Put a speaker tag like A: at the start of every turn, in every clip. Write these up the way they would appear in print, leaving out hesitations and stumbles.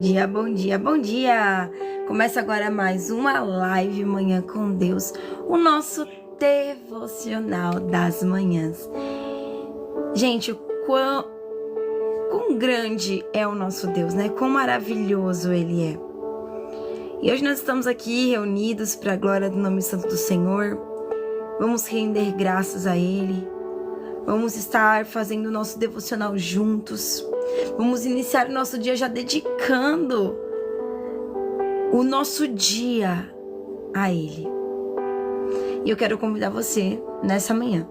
A: Dia, bom dia, bom dia! Começa agora mais uma live Manhã com Deus, o nosso devocional das manhãs. Gente, quão grande é o nosso Deus, né? Quão maravilhoso Ele é. E hoje nós estamos aqui reunidos para a glória do nome santo do Senhor. Vamos render graças a Ele. Vamos estar fazendo o nosso devocional juntos. Vamos iniciar o nosso dia já dedicando o nosso dia a Ele. E eu quero convidar você nessa manhã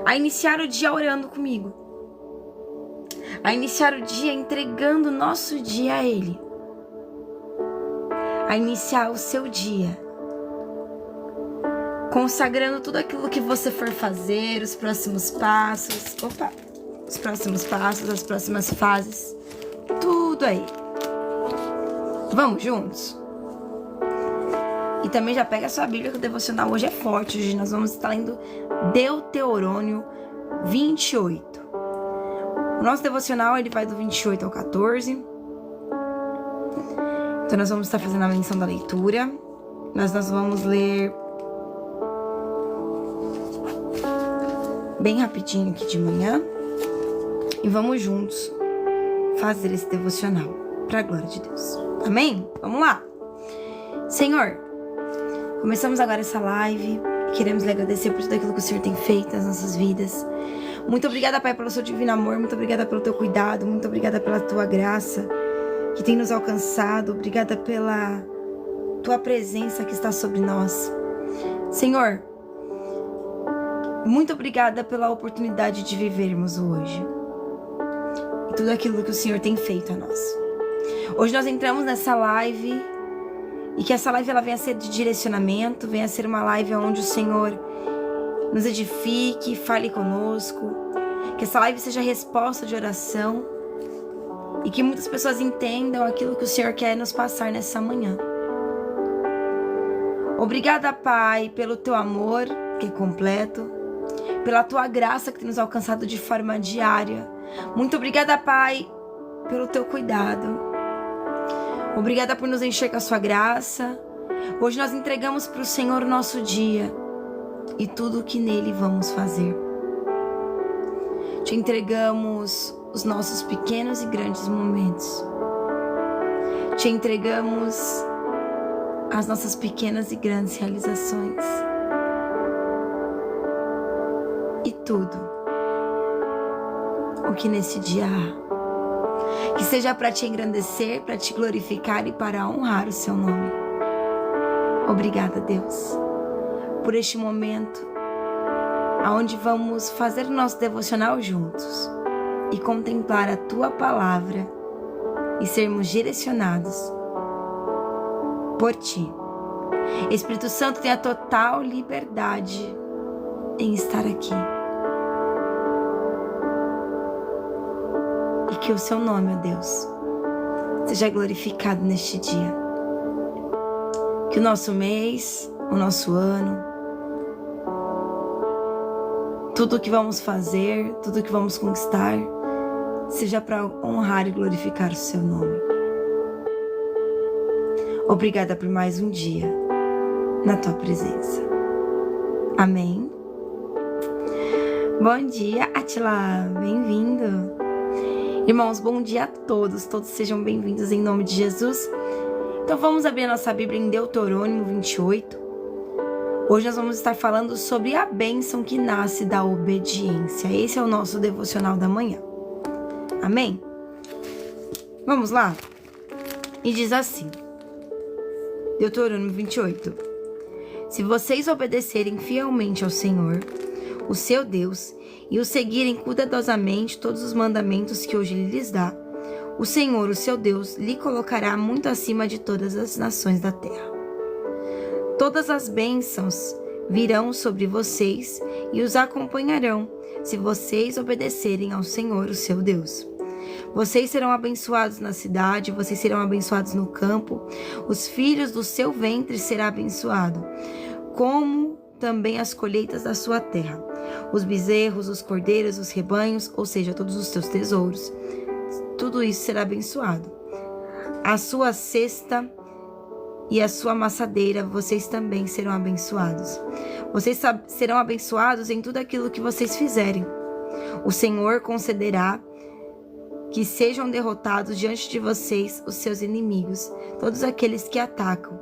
A: a iniciar o dia orando comigo. A iniciar o dia entregando o nosso dia a Ele. A iniciar o seu dia consagrando tudo aquilo que você for fazer, os próximos passos. Os próximos passos, as próximas fases. Tudo aí. Vamos juntos? E também já pega a sua Bíblia, que o devocional hoje é forte. Hoje nós vamos estar lendo Deuteronômio 28. O nosso devocional ele vai do 28 ao 14. Então nós vamos estar fazendo a menção da leitura. Nós vamos ler bem rapidinho aqui de manhã. E vamos juntos fazer esse devocional para a glória de Deus. Amém? Vamos lá. Senhor, começamos agora essa live. Queremos lhe agradecer por tudo aquilo que o Senhor tem feito nas nossas vidas. Muito obrigada, Pai, pelo seu divino amor. Muito obrigada pelo teu cuidado. Muito obrigada pela tua graça que tem nos alcançado. Obrigada pela tua presença que está sobre nós. Senhor, muito obrigada pela oportunidade de vivermos hoje. E tudo aquilo que o Senhor tem feito a nós. Hoje nós entramos nessa live. E que essa live ela venha a ser de direcionamento. Venha a ser uma live onde o Senhor nos edifique, fale conosco. Que essa live seja resposta de oração. E que muitas pessoas entendam aquilo que o Senhor quer nos passar nessa manhã. Obrigada, Pai, pelo teu amor que é completo. Pela tua graça que tem nos alcançado de forma diária. Muito obrigada, Pai, pelo teu cuidado. Obrigada por nos encher com a sua graça. Hoje nós entregamos para o Senhor o nosso dia e tudo o que nele vamos fazer. Te entregamos os nossos pequenos e grandes momentos. Te entregamos as nossas pequenas e grandes realizações. E tudo o que nesse dia há, que seja para te engrandecer, para te glorificar e para honrar o seu nome. Obrigada, Deus, por este momento onde vamos fazer o nosso devocional juntos e contemplar a tua palavra e sermos direcionados por ti. Espírito Santo tem a total liberdade em estar aqui. E que o seu nome, ó Deus, seja glorificado neste dia. Que o nosso mês, o nosso ano, tudo o que vamos fazer, tudo o que vamos conquistar, seja para honrar e glorificar o seu nome. Obrigada por mais um dia na tua presença. Amém. Bom dia, Atila, bem-vindo. Irmãos, bom dia a todos sejam bem-vindos em nome de Jesus. Então vamos abrir a nossa Bíblia em Deuteronômio 28. Hoje nós vamos estar falando sobre a bênção que nasce da obediência. Esse é o nosso devocional da manhã. Amém? Vamos lá? E diz assim, Deuteronômio 28. Se vocês obedecerem fielmente ao Senhor, o seu Deus, e o seguirem cuidadosamente todos os mandamentos que hoje Ele lhes dá, o Senhor, o seu Deus, lhe colocará muito acima de todas as nações da terra. Todas as bênçãos virão sobre vocês e os acompanharão, se vocês obedecerem ao Senhor, o seu Deus. Vocês serão abençoados na cidade, vocês serão abençoados no campo, os filhos do seu ventre serão abençoados, como também as colheitas da sua terra. Os bezerros, os cordeiros, os rebanhos, ou seja, todos os teus tesouros. Tudo isso será abençoado. a sua cesta e a sua amassadeira, vocês também serão abençoados. Vocês serão abençoados em tudo aquilo que vocês fizerem. O Senhor concederá que sejam derrotados diante de vocês os seus inimigos, todos aqueles que atacam.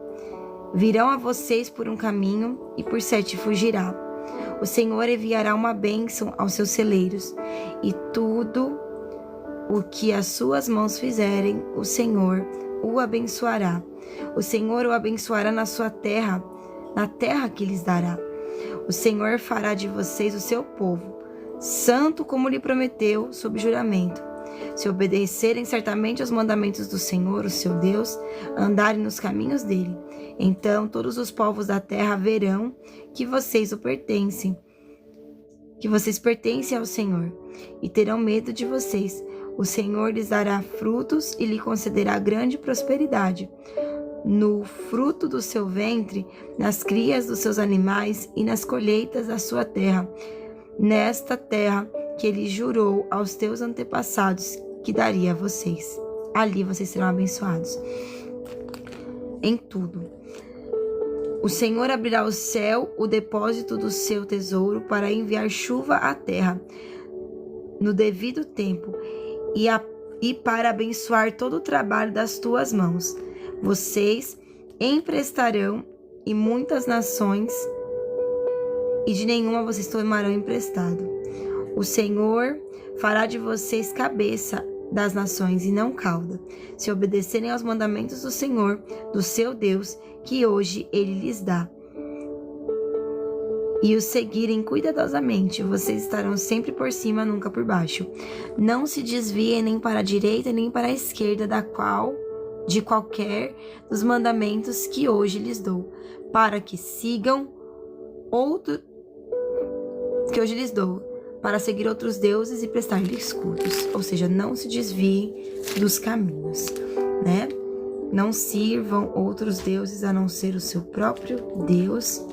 A: Virão a vocês por um caminho e por 7 fugirá. O Senhor enviará uma bênção aos seus celeiros, e tudo o que as suas mãos fizerem, o Senhor o abençoará. O Senhor o abençoará na sua terra, na terra que lhes dará. O Senhor fará de vocês o seu povo, santo como lhe prometeu, sob juramento. Se obedecerem certamente aos mandamentos do Senhor, o seu Deus, andarem nos caminhos dele, então todos os povos da terra verão que vocês pertencem ao Senhor, e terão medo de vocês. O Senhor lhes dará frutos e lhe concederá grande prosperidade no fruto do seu ventre, nas crias dos seus animais e nas colheitas da sua terra, nesta terra que ele jurou aos teus antepassados que daria a vocês. Ali vocês serão abençoados em tudo. O Senhor abrirá o céu, o depósito do seu tesouro, para enviar chuva à terra no devido tempo e para abençoar todo o trabalho das tuas mãos. Vocês emprestarão e muitas nações, e de nenhuma vocês tomarão emprestado. O Senhor fará de vocês cabeça das nações e não cauda, se obedecerem aos mandamentos do Senhor, do seu Deus, que hoje ele lhes dá, e os seguirem cuidadosamente. Vocês estarão sempre por cima, nunca por baixo. Não se desviem nem para a direita nem para a esquerda de qualquer dos mandamentos que hoje lhes dou, para que sigam para seguir outros deuses e prestar-lhes cultos. Ou seja, não se desviem dos caminhos, né? Não sirvam outros deuses a não ser o seu próprio Deus.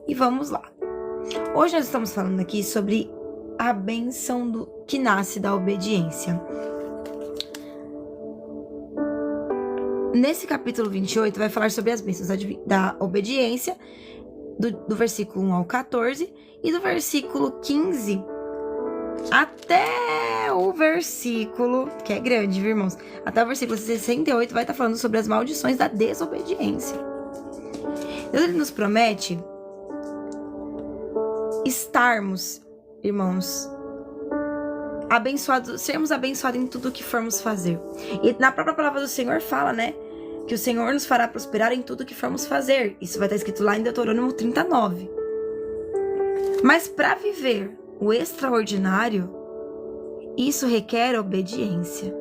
A: E vamos lá. Hoje nós estamos falando aqui sobre a bênção que nasce da obediência. Nesse capítulo 28 vai falar sobre as bênçãos da obediência, do versículo 1 ao 14 e do versículo 15 até o versículo, que é grande, viu, irmãos? Até o versículo 68 vai estar falando sobre as maldições da desobediência. Deus, ele nos promete estarmos, irmãos, abençoados, sermos abençoados em tudo que formos fazer. E na própria palavra do Senhor fala, né, que o Senhor nos fará prosperar em tudo que formos fazer. Isso vai estar escrito lá em Deuteronômio 39. Mas para viver o extraordinário, isso requer obediência.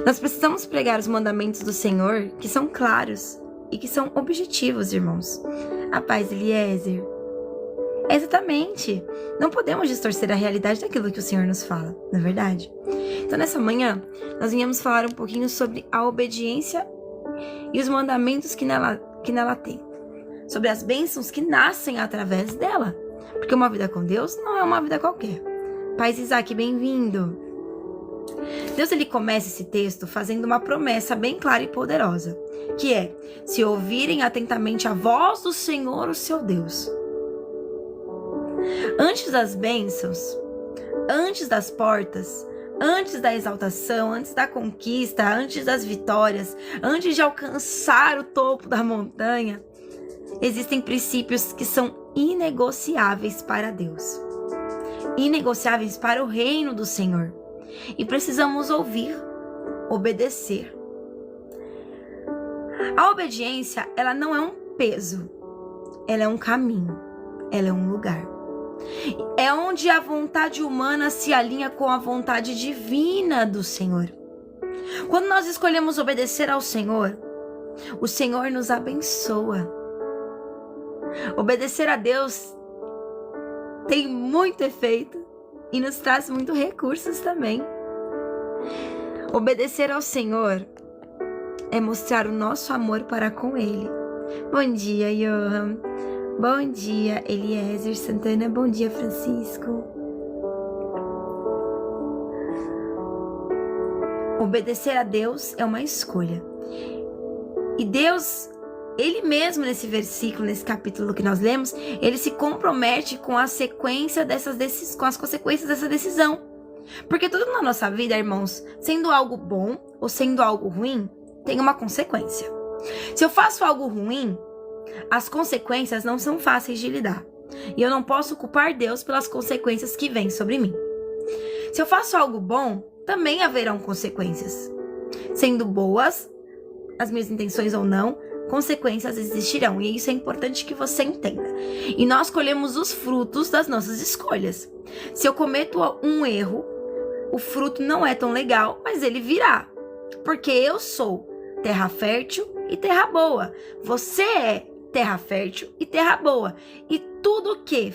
A: Nós precisamos pregar os mandamentos do Senhor, que são claros e que são objetivos, irmãos. A paz, Eliezer. Exatamente. Não podemos distorcer a realidade daquilo que o Senhor nos fala, não é verdade? Então, nessa manhã, nós viemos falar um pouquinho sobre a obediência e os mandamentos que nela tem. Sobre as bênçãos que nascem através dela. Porque uma vida com Deus não é uma vida qualquer. Pai Isaac, bem-vindo. Deus, ele começa esse texto fazendo uma promessa bem clara e poderosa, que é: se ouvirem atentamente a voz do Senhor, o seu Deus. Antes das bênçãos, antes das portas, antes da exaltação, antes da conquista, antes das vitórias, antes de alcançar o topo da montanha, existem princípios que são inegociáveis para Deus, inegociáveis para o reino do Senhor. E precisamos ouvir, obedecer. A obediência, ela não é um peso, ela é um caminho, ela é um lugar. É onde a vontade humana se alinha com a vontade divina do Senhor. Quando nós escolhemos obedecer ao Senhor, o Senhor nos abençoa. Obedecer a Deus tem muito efeito e nos traz muitos recursos também. Obedecer ao Senhor é mostrar o nosso amor para com Ele. Bom dia, Johan. Bom dia, Eliezer Santana. Bom dia, Francisco. Obedecer a Deus é uma escolha. E Deus, Ele mesmo nesse versículo, nesse capítulo que nós lemos, Ele se compromete com a sequência com as consequências dessa decisão. Porque tudo na nossa vida, irmãos, sendo algo bom ou sendo algo ruim, tem uma consequência. Se eu faço algo ruim, as consequências não são fáceis de lidar. E eu não posso culpar Deus pelas consequências que vêm sobre mim. Se eu faço algo bom, também haverão consequências. Sendo boas, as minhas intenções ou não, consequências existirão. E isso é importante que você entenda. E nós colhemos os frutos das nossas escolhas. Se eu cometo um erro, o fruto não é tão legal, mas ele virá. Porque eu sou terra fértil e terra boa. Você é terra fértil e terra boa. E tudo que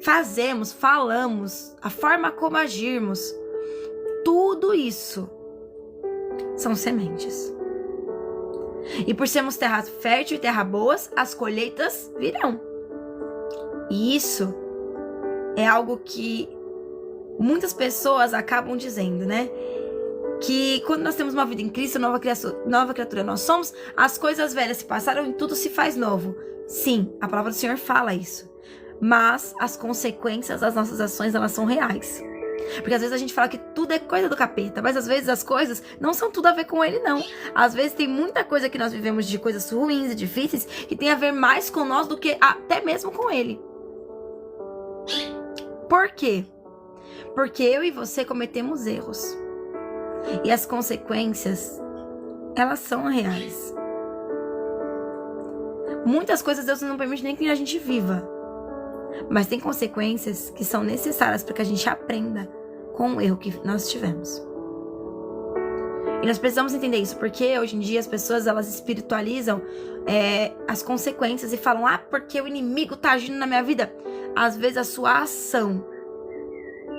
A: fazemos, falamos, a forma como agirmos, tudo isso são sementes. E por sermos terra fértil e terra boas, as colheitas virão. E isso é algo que muitas pessoas acabam dizendo, né? Que quando nós temos uma vida em Cristo, nova criatura nós somos, as coisas velhas se passaram e tudo se faz novo. Sim, a palavra do Senhor fala isso. Mas as consequências das nossas ações, elas são reais. Porque às vezes a gente fala que tudo é coisa do capeta, mas às vezes as coisas não são tudo a ver com ele, não. Às vezes tem muita coisa que nós vivemos de coisas ruins e difíceis que tem a ver mais com nós do que até mesmo com ele. Por quê? Porque eu e você cometemos erros. E as consequências, elas são reais. Muitas coisas Deus não permite nem que a gente viva. Mas tem consequências que são necessárias para que a gente aprenda com o erro que nós tivemos. E nós precisamos entender isso, porque hoje em dia as pessoas, elas espiritualizam as consequências e falam, porque o inimigo tá agindo na minha vida. Às vezes a sua ação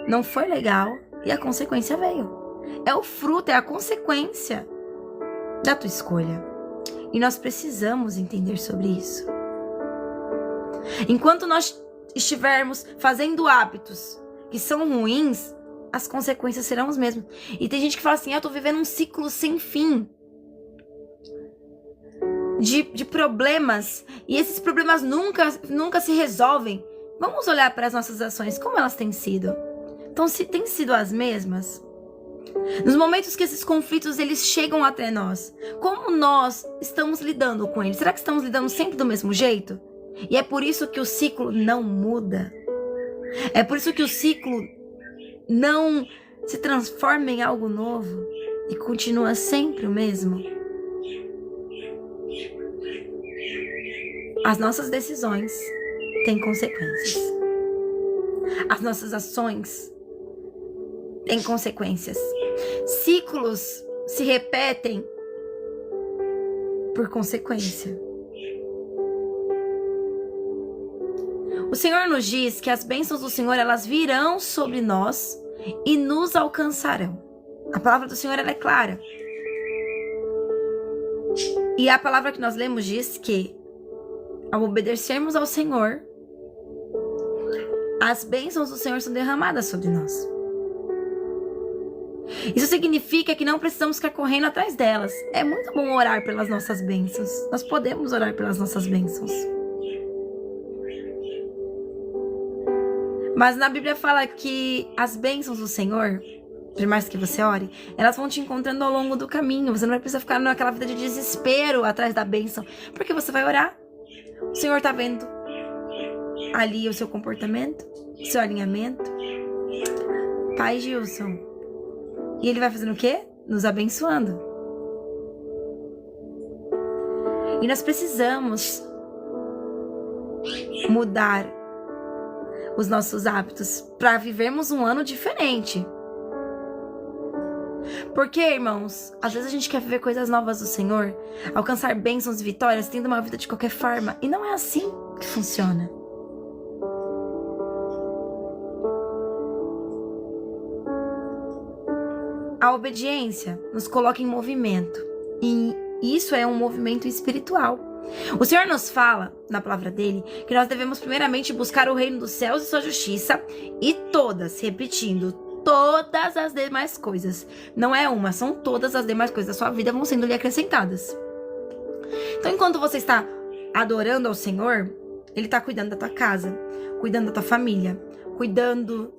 A: não foi legal e a consequência veio. É o fruto, é a consequência da tua escolha. E nós precisamos entender sobre isso. Enquanto nós estivermos fazendo hábitos que são ruins, as consequências serão as mesmas. E tem gente que fala assim, eu tô vivendo um ciclo sem fim de problemas, e esses problemas nunca se resolvem. Vamos olhar para as nossas ações, como elas têm sido. Então, se têm sido as mesmas, nos momentos que esses conflitos eles chegam até nós, como nós estamos lidando com eles? Será que estamos lidando sempre do mesmo jeito? E é por isso que o ciclo não muda. É por isso que o ciclo não se transforma em algo novo e continua sempre o mesmo. As nossas decisões têm consequências. As nossas ações têm consequências. Ciclos se repetem por consequência. O Senhor nos diz que as bênçãos do Senhor, elas virão sobre nós e nos alcançarão. A palavra do Senhor, ela é clara. E a palavra que nós lemos diz que, ao obedecermos ao Senhor, as bênçãos do Senhor são derramadas sobre nós. Isso significa que não precisamos ficar correndo atrás delas. É muito bom orar pelas nossas bênçãos. Nós podemos orar pelas nossas bênçãos. Mas na Bíblia fala que as bênçãos do Senhor, por mais que você ore, elas vão te encontrando ao longo do caminho. Você não vai precisar ficar naquela vida de desespero atrás da bênção, porque você vai orar. O Senhor tá vendo ali o seu comportamento, o seu alinhamento. Pai Gilson. E Ele vai fazendo o quê? Nos abençoando. E nós precisamos mudar os nossos hábitos para vivermos um ano diferente. Porque, irmãos, às vezes a gente quer viver coisas novas do Senhor, alcançar bênçãos e vitórias, tendo uma vida de qualquer forma. E não é assim que funciona. A obediência nos coloca em movimento. E isso é um movimento espiritual. O Senhor nos fala, na palavra dele, que nós devemos primeiramente buscar o reino dos céus e sua justiça, e todas, repetindo, todas as demais coisas. Não é uma, são todas as demais coisas da sua vida vão sendo lhe acrescentadas. Então, enquanto você está adorando ao Senhor, Ele está cuidando da tua casa, cuidando da tua família, cuidando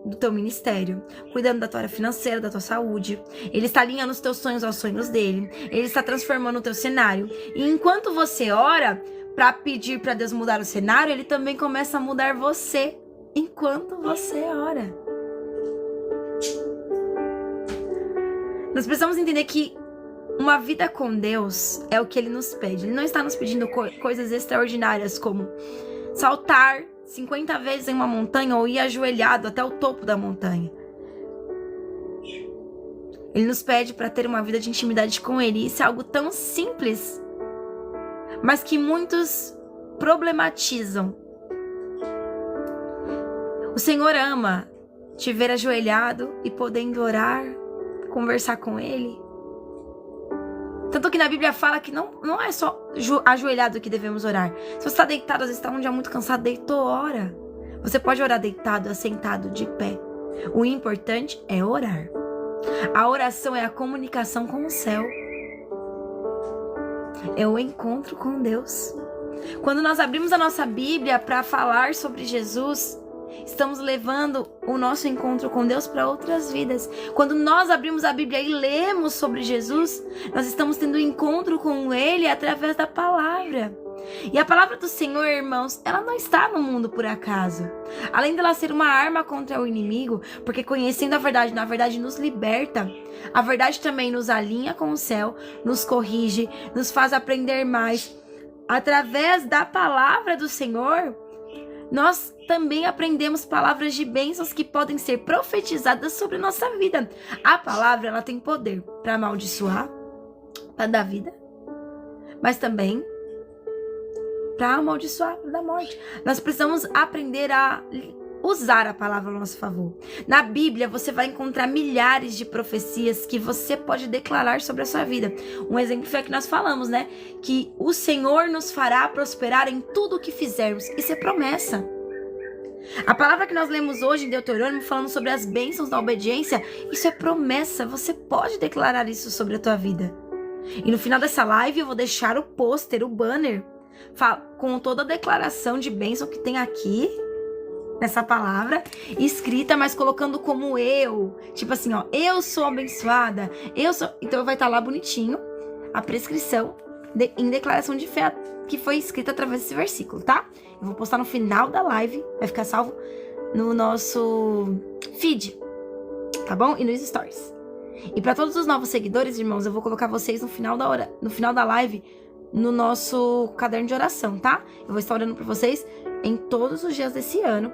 A: do teu ministério, cuidando da tua área financeira, da tua saúde. Ele está alinhando os teus sonhos aos sonhos dele. Ele está transformando o teu cenário. E enquanto você ora para pedir para Deus mudar o cenário, Ele também começa a mudar você enquanto você ora. Nós precisamos entender que uma vida com Deus é o que Ele nos pede. Ele não está nos pedindo coisas extraordinárias como saltar 50 vezes em uma montanha ou ir ajoelhado até o topo da montanha. Ele nos pede para ter uma vida de intimidade com Ele. Isso é algo tão simples, mas que muitos problematizam. O Senhor ama te ver ajoelhado e podendo orar, conversar com Ele. Tanto que na Bíblia fala que não é só ajoelhado que devemos orar. Se você está deitado, às vezes está um dia muito cansado, deitou, ora. Você pode orar deitado, assentado, de pé. O importante é orar. A oração é a comunicação com o céu. É o encontro com Deus. Quando nós abrimos a nossa Bíblia para falar sobre Jesus, estamos levando o nosso encontro com Deus para outras vidas. Quando nós abrimos a Bíblia e lemos sobre Jesus, nós estamos tendo um encontro com Ele através da palavra. E a palavra do Senhor, irmãos, ela não está no mundo por acaso. Além dela ser uma arma contra o inimigo, porque conhecendo a verdade, na verdade nos liberta. A verdade também nos alinha com o céu, nos corrige, nos faz aprender mais. Através da palavra do Senhor, nós também aprendemos palavras de bênçãos que podem ser profetizadas sobre nossa vida. A palavra, ela tem poder para amaldiçoar, para dar vida, mas também para amaldiçoar, para dar morte. Nós precisamos aprender a usar a palavra ao nosso favor. Na Bíblia, você vai encontrar milhares de profecias que você pode declarar sobre a sua vida. Um exemplo foi o que nós falamos, né? Que o Senhor nos fará prosperar em tudo o que fizermos. Isso é promessa. A palavra que nós lemos hoje em Deuteronômio, falando sobre as bênçãos da obediência, isso é promessa. Você pode declarar isso sobre a tua vida. E no final dessa live, eu vou deixar o pôster, o banner, com toda a declaração de bênção que tem aqui nessa palavra escrita, mas colocando como eu, tipo assim, ó, eu sou abençoada, eu sou, então vai estar lá bonitinho a prescrição em declaração de fé que foi escrita através desse versículo, tá? Eu vou postar no final da live, vai ficar salvo no nosso feed, tá bom? E nos stories. E para todos os novos seguidores, irmãos, eu vou colocar vocês no final da live no nosso caderno de oração, tá? Eu vou estar orando por vocês em todos os dias desse ano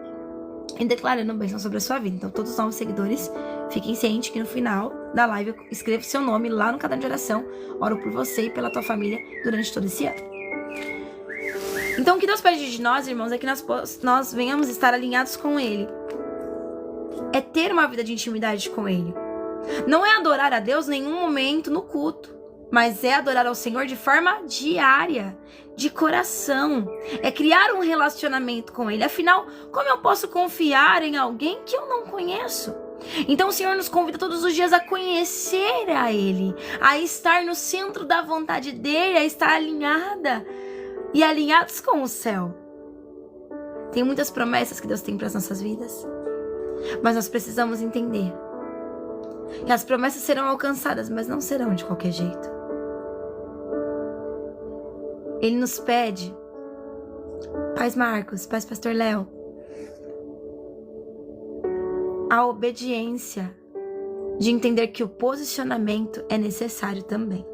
A: e declarando bênção sobre a sua vida. Então, todos os novos seguidores, fiquem cientes que no final da live eu escrevo seu nome lá no caderno de oração. Oro por você e pela tua família durante todo esse ano. Então, o que Deus pede de nós, irmãos, é que nós venhamos estar alinhados com Ele. É ter uma vida de intimidade com Ele. Não é adorar a Deus em nenhum momento no culto, mas é adorar ao Senhor de forma diária, de coração. É criar um relacionamento com Ele. Afinal, como eu posso confiar em alguém que eu não conheço? Então o Senhor nos convida todos os dias a conhecer a Ele, a estar no centro da vontade dEle, a estar alinhada e alinhados com o céu. Tem muitas promessas que Deus tem para as nossas vidas, mas nós precisamos entender que as promessas serão alcançadas, mas não serão de qualquer jeito. Ele nos pede, Pais Marcos, Pais Pastor Léo, a obediência de entender que o posicionamento é necessário também.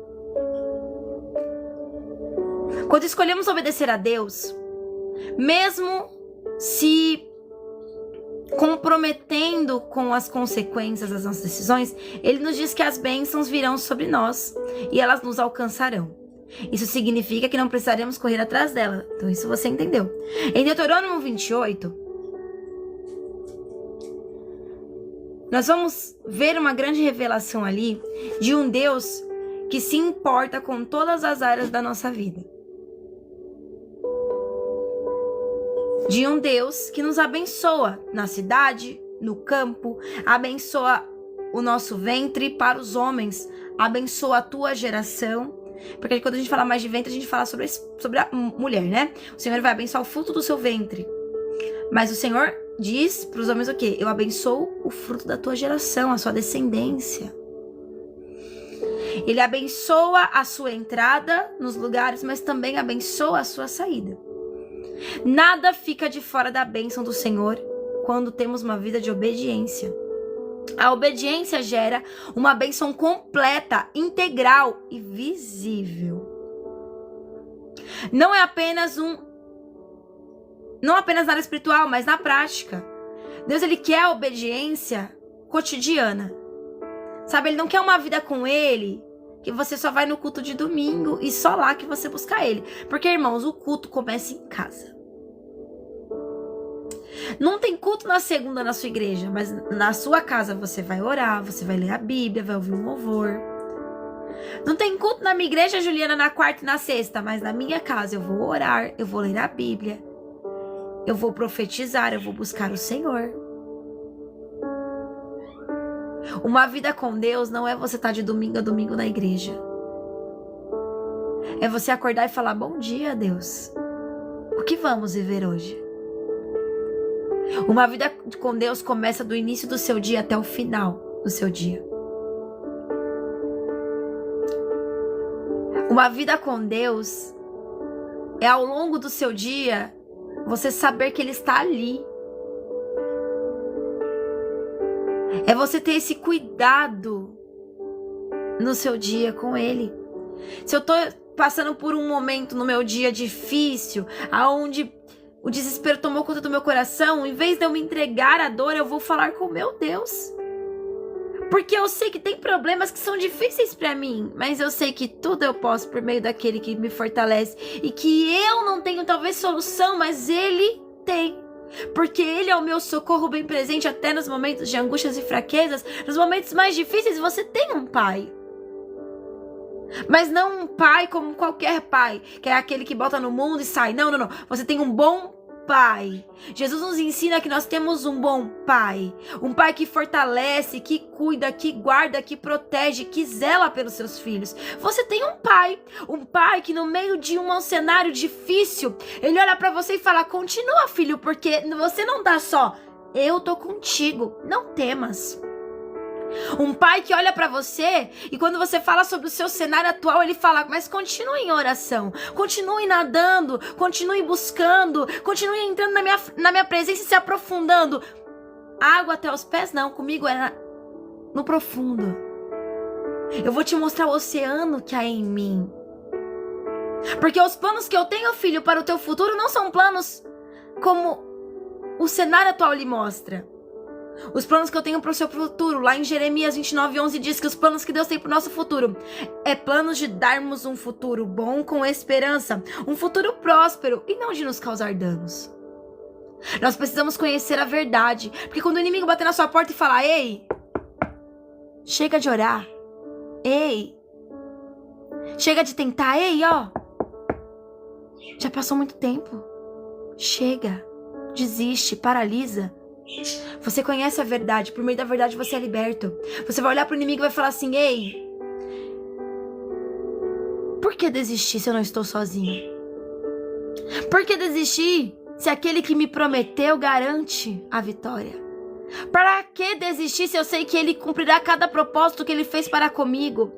A: Quando escolhemos obedecer a Deus, mesmo se comprometendo com as consequências das nossas decisões, Ele nos diz que as bênçãos virão sobre nós e elas nos alcançarão. Isso significa que não precisaremos correr atrás dela. Então isso você entendeu. Em Deuteronômio 28, nós vamos ver uma grande revelação ali de um Deus que se importa com todas as áreas da nossa vida. De um Deus que nos abençoa na cidade, no campo, abençoa o nosso ventre para os homens, abençoa a tua geração. Porque quando a gente fala mais de ventre, a gente fala sobre a mulher, né? O Senhor vai abençoar o fruto do seu ventre. Mas o Senhor diz para os homens o quê? Eu abençoo o fruto da tua geração, a sua descendência. Ele abençoa a sua entrada nos lugares, mas também abençoa a sua saída. Nada fica de fora da bênção do Senhor quando temos uma vida de obediência. A obediência gera uma bênção completa, integral e visível. Não apenas na área espiritual, mas na prática. Deus, ele quer a obediência cotidiana. Sabe, ele não quer uma vida com ele que você só vai no culto de domingo e só lá que você busca ele. Porque, irmãos, o culto começa em casa. Não tem culto na segunda na sua igreja, mas na sua casa você vai orar, você vai ler a Bíblia, vai ouvir um louvor. Não tem culto na minha igreja, Juliana, na quarta e na sexta, mas na minha casa eu vou orar, eu vou ler a Bíblia, eu vou profetizar, eu vou buscar o Senhor. Uma vida com Deus não é você estar de domingo a domingo na igreja. É você acordar e falar: bom dia, Deus. O que vamos viver hoje? Uma vida com Deus começa do início do seu dia até o final do seu dia. Uma vida com Deus é ao longo do seu dia você saber que Ele está ali. É você ter esse cuidado no seu dia com Ele. Se eu tô passando por um momento no meu dia difícil, aonde o desespero tomou conta do meu coração, em vez de eu me entregar à dor, eu vou falar com o meu Deus. Porque eu sei que tem problemas que são difíceis para mim, mas eu sei que tudo eu posso por meio daquele que me fortalece. E que eu não tenho talvez solução, mas Ele tem. Porque Ele é o meu socorro bem presente até nos momentos de angústias e fraquezas. Nos momentos mais difíceis você tem um pai. Mas não um pai como qualquer pai, que é aquele que bota no mundo e sai. Não, não, não. Você tem um bom pai. Jesus nos ensina que nós temos um bom pai. Um pai que fortalece, que cuida, que guarda, que protege, que zela pelos seus filhos. Você tem um pai. Um pai que no meio de um cenário difícil, ele olha pra você e fala: continua, filho, porque você não tá só. Eu tô contigo. Não temas. Um pai que olha pra você e quando você fala sobre o seu cenário atual, ele fala: mas continue em oração, continue nadando, continue buscando, continue entrando na minha presença e se aprofundando. Água até os pés não, comigo é no profundo. Eu vou te mostrar o oceano que há em mim. Porque os planos que eu tenho, filho, para o teu futuro não são planos como o cenário atual lhe mostra. Os planos que eu tenho para o seu futuro, lá em Jeremias 29:11 diz que os planos que Deus tem para o nosso futuro é planos de darmos um futuro bom com esperança, um futuro próspero e não de nos causar danos. Nós precisamos conhecer a verdade, porque quando o inimigo bater na sua porta e falar: ei, chega de orar, ei, chega de tentar, ei, ó, já passou muito tempo, chega, desiste, paralisa. Você conhece a verdade, por meio da verdade você é liberto. Você vai olhar pro inimigo e vai falar assim: ei, por que desistir se eu não estou sozinho? Por que desistir se aquele que me prometeu garante a vitória? Para que desistir se eu sei que Ele cumprirá cada propósito que Ele fez para comigo?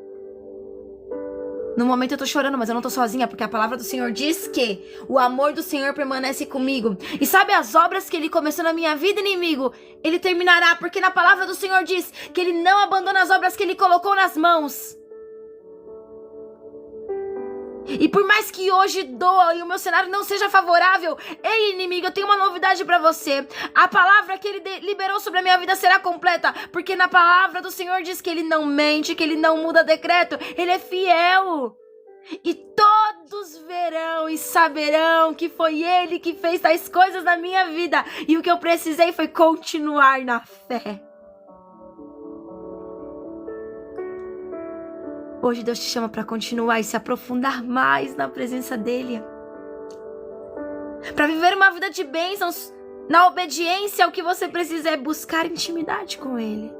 A: No momento eu tô chorando, mas eu não tô sozinha, porque a palavra do Senhor diz que o amor do Senhor permanece comigo. E sabe as obras que Ele começou na minha vida, inimigo? Ele terminará, porque na palavra do Senhor diz que Ele não abandona as obras que Ele colocou nas mãos. E por mais que hoje doa e o meu cenário não seja favorável, ei, inimigo, eu tenho uma novidade pra você. A palavra que Ele liberou sobre a minha vida será completa, porque na palavra do Senhor diz que Ele não mente, que Ele não muda decreto, Ele é fiel. E todos verão e saberão que foi Ele que fez tais coisas na minha vida. E o que eu precisei foi continuar na fé. Hoje Deus te chama para continuar e se aprofundar mais na presença dEle. Para viver uma vida de bênçãos Na obediência, o que você precisa é buscar intimidade com Ele.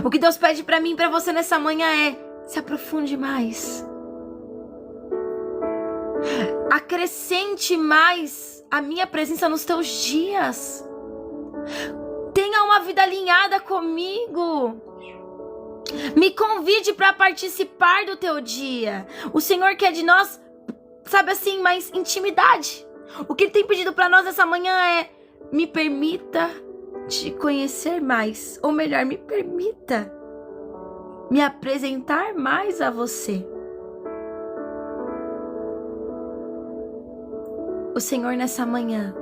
A: O que Deus pede pra mim e pra você nessa manhã é: se aprofunde mais. Acrescente mais a minha presença nos teus dias. Tenha uma vida alinhada comigo. Me convide para participar do teu dia. O Senhor quer de nós, sabe assim, mais intimidade. O que Ele tem pedido para nós essa manhã é: me permita te conhecer mais. Ou melhor, me permita me apresentar mais a você. O Senhor nessa manhã,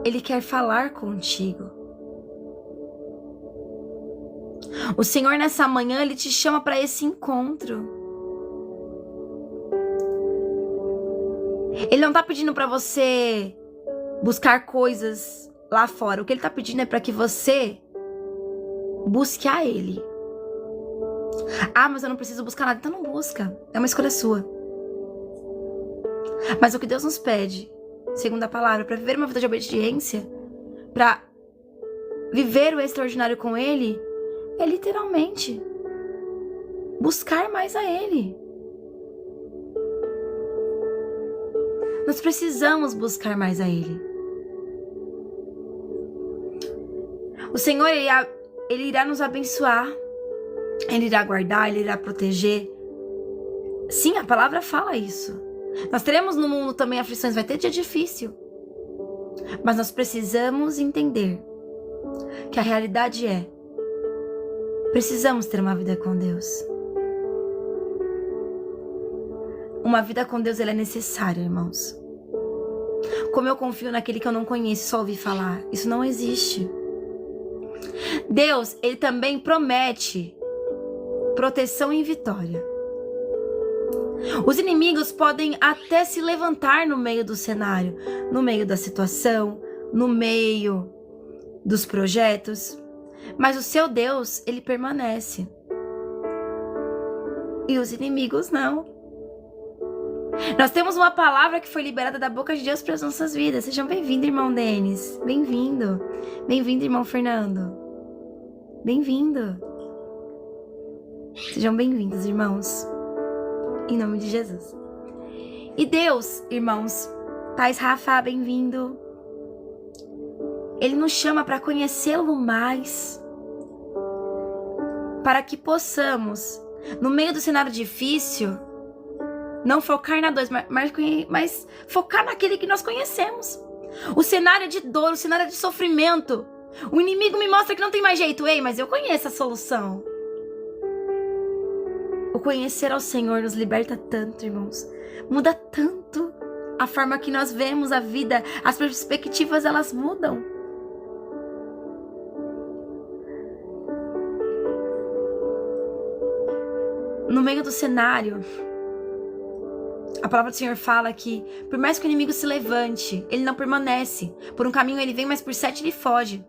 A: Ele quer falar contigo. O Senhor nessa manhã, Ele te chama para esse encontro. Ele não tá pedindo para você buscar coisas lá fora. O que Ele tá pedindo é para que você busque a Ele. Ah, mas eu não preciso buscar nada. Então não busca. É uma escolha sua. Mas o que Deus nos pede, segundo a palavra, para viver uma vida de obediência, para viver o extraordinário com Ele, é literalmente buscar mais a Ele. Nós precisamos buscar mais a Ele. O Senhor, Ele irá nos abençoar. Ele irá guardar, Ele irá proteger. Sim, a palavra fala isso. Nós teremos no mundo também aflições, vai ter dia difícil. Mas nós precisamos entender que a realidade é: precisamos ter uma vida com Deus. Uma vida com Deus, ela é necessária, irmãos. Como eu confio naquele que eu não conheço, só ouvi falar? Isso não existe. Deus, Ele também promete proteção e vitória. Os inimigos podem até se levantar no meio do cenário, no meio da situação, no meio dos projetos, mas o seu Deus, Ele permanece. E os inimigos não. Nós temos uma palavra que foi liberada da boca de Deus para as nossas vidas. Sejam bem-vindos, irmão Denis. Bem-vindo. Bem-vindo, irmão Fernando. Bem-vindo. Sejam bem-vindos, irmãos. Em nome de Jesus. E Deus, irmãos, Thais Rafa, bem-vindo. Ele nos chama para conhecê-lo mais, para que possamos, no meio do cenário difícil, não focar na dor, mas focar naquele que nós conhecemos. O cenário de dor, o cenário de sofrimento. O inimigo me mostra que não tem mais jeito. Ei, mas eu conheço a solução. O conhecer ao Senhor nos liberta tanto, irmãos. Muda tanto a forma que nós vemos a vida. As perspectivas, elas mudam. No meio do cenário, a palavra do Senhor fala que por mais que o inimigo se levante, ele não permanece. Por um caminho ele vem, mas por 7 ele foge.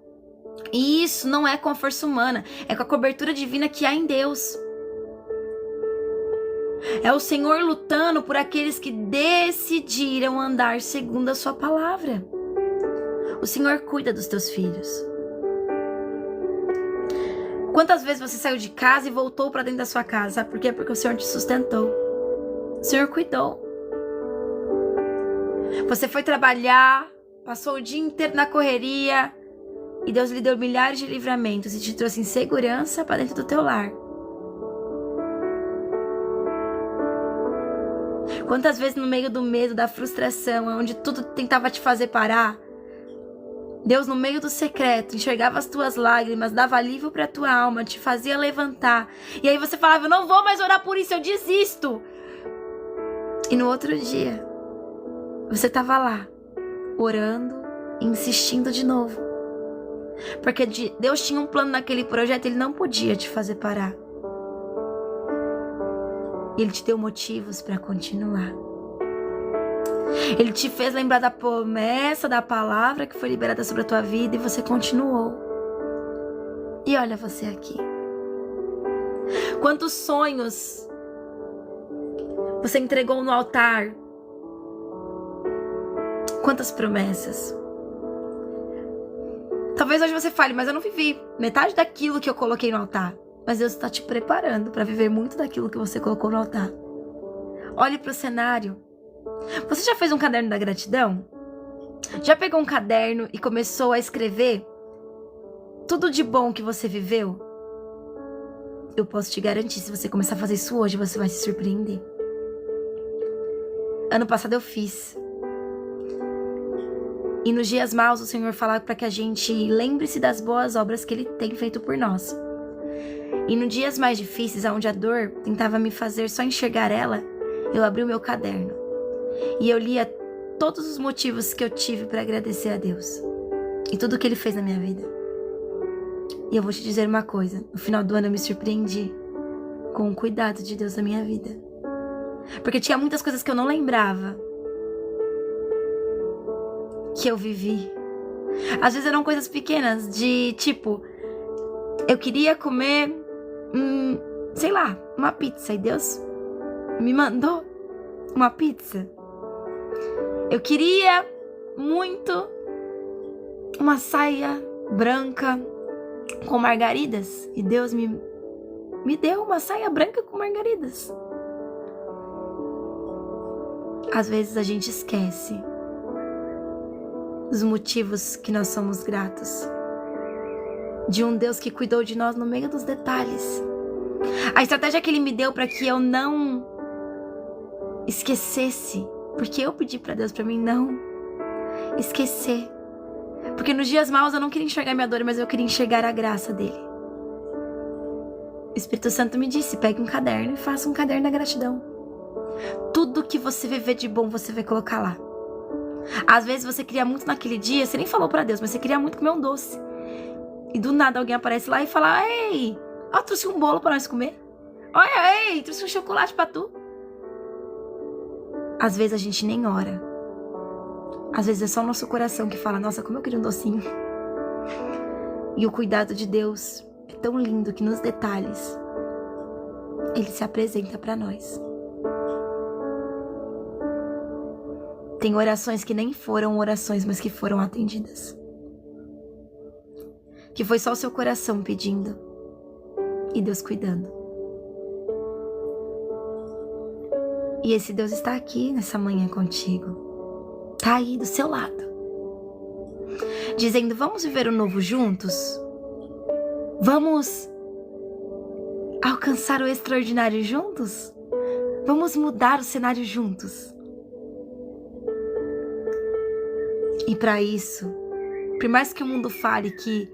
A: E isso não é com a força humana, é com a cobertura divina que há em Deus. É o Senhor lutando por aqueles que decidiram andar segundo a sua palavra. O Senhor cuida dos teus filhos. Quantas vezes você saiu de casa e voltou para dentro da sua casa? Sabe por quê? Porque o Senhor te sustentou. O Senhor cuidou. Você foi trabalhar, passou o dia inteiro na correria e Deus lhe deu milhares de livramentos e te trouxe em segurança para dentro do teu lar. Quantas vezes no meio do medo, da frustração, onde tudo tentava te fazer parar, Deus no meio do secreto enxergava as tuas lágrimas, dava alívio para a tua alma, te fazia levantar. E aí você falava: eu não vou mais orar por isso, eu desisto. E no outro dia, você estava lá, orando, insistindo de novo. Porque Deus tinha um plano naquele projeto, Ele não podia te fazer parar. Ele te deu motivos para continuar. Ele te fez lembrar da promessa, da palavra que foi liberada sobre a tua vida e você continuou. E olha você aqui. Quantos sonhos Você entregou no altar quantas promessas? Talvez hoje você fale, mas eu não vivi metade daquilo que eu coloquei no altar. Mas Deus está te preparando para viver muito daquilo que você colocou no altar. Olhe para o cenário. Você já fez um caderno da gratidão? Já pegou um caderno e começou a escrever tudo de bom que você viveu? Eu posso te garantir, se você começar a fazer isso hoje, você vai se surpreender. Ano passado eu fiz. E nos dias maus o Senhor fala para que a gente lembre-se das boas obras que Ele tem feito por nós. E nos dias mais difíceis, onde a dor tentava me fazer só enxergar ela, eu abri o meu caderno. E eu lia todos os motivos que eu tive para agradecer a Deus. E tudo que Ele fez na minha vida. E eu vou te dizer uma coisa. No final do ano eu me surpreendi com o cuidado de Deus na minha vida. Porque tinha muitas coisas que eu não lembrava que eu vivi. Às vezes eram coisas pequenas, de tipo, eu queria comer, sei lá, uma pizza. E Deus me mandou uma pizza. Eu queria muito uma saia branca com margaridas. E Deus me deu uma saia branca com margaridas. Às vezes a gente esquece os motivos que nós somos gratos. De um Deus que cuidou de nós no meio dos detalhes. A estratégia que Ele me deu para que eu não esquecesse. Porque eu pedi para Deus para mim não esquecer. Porque nos dias maus eu não queria enxergar minha dor, mas eu queria enxergar a graça dele. O Espírito Santo me disse, pegue um caderno e faça um caderno da gratidão. Tudo que você viver de bom, você vai colocar lá. Às vezes você queria muito naquele dia, você nem falou pra Deus, mas você queria muito comer um doce. E do nada alguém aparece lá e fala, ei, ó, trouxe um bolo pra nós comer. Olha, ei, trouxe um chocolate pra tu. Às vezes a gente nem ora. Às vezes é só o nosso coração que fala, nossa, como eu queria um docinho. E o cuidado de Deus é tão lindo que nos detalhes Ele se apresenta pra nós. Tem orações que nem foram orações, mas que foram atendidas. Que foi só o seu coração pedindo e Deus cuidando. E esse Deus está aqui nessa manhã contigo. Está aí do seu lado. Dizendo, vamos viver o novo juntos? Vamos alcançar o extraordinário juntos? Vamos mudar o cenário juntos? E para isso, por mais que o mundo fale que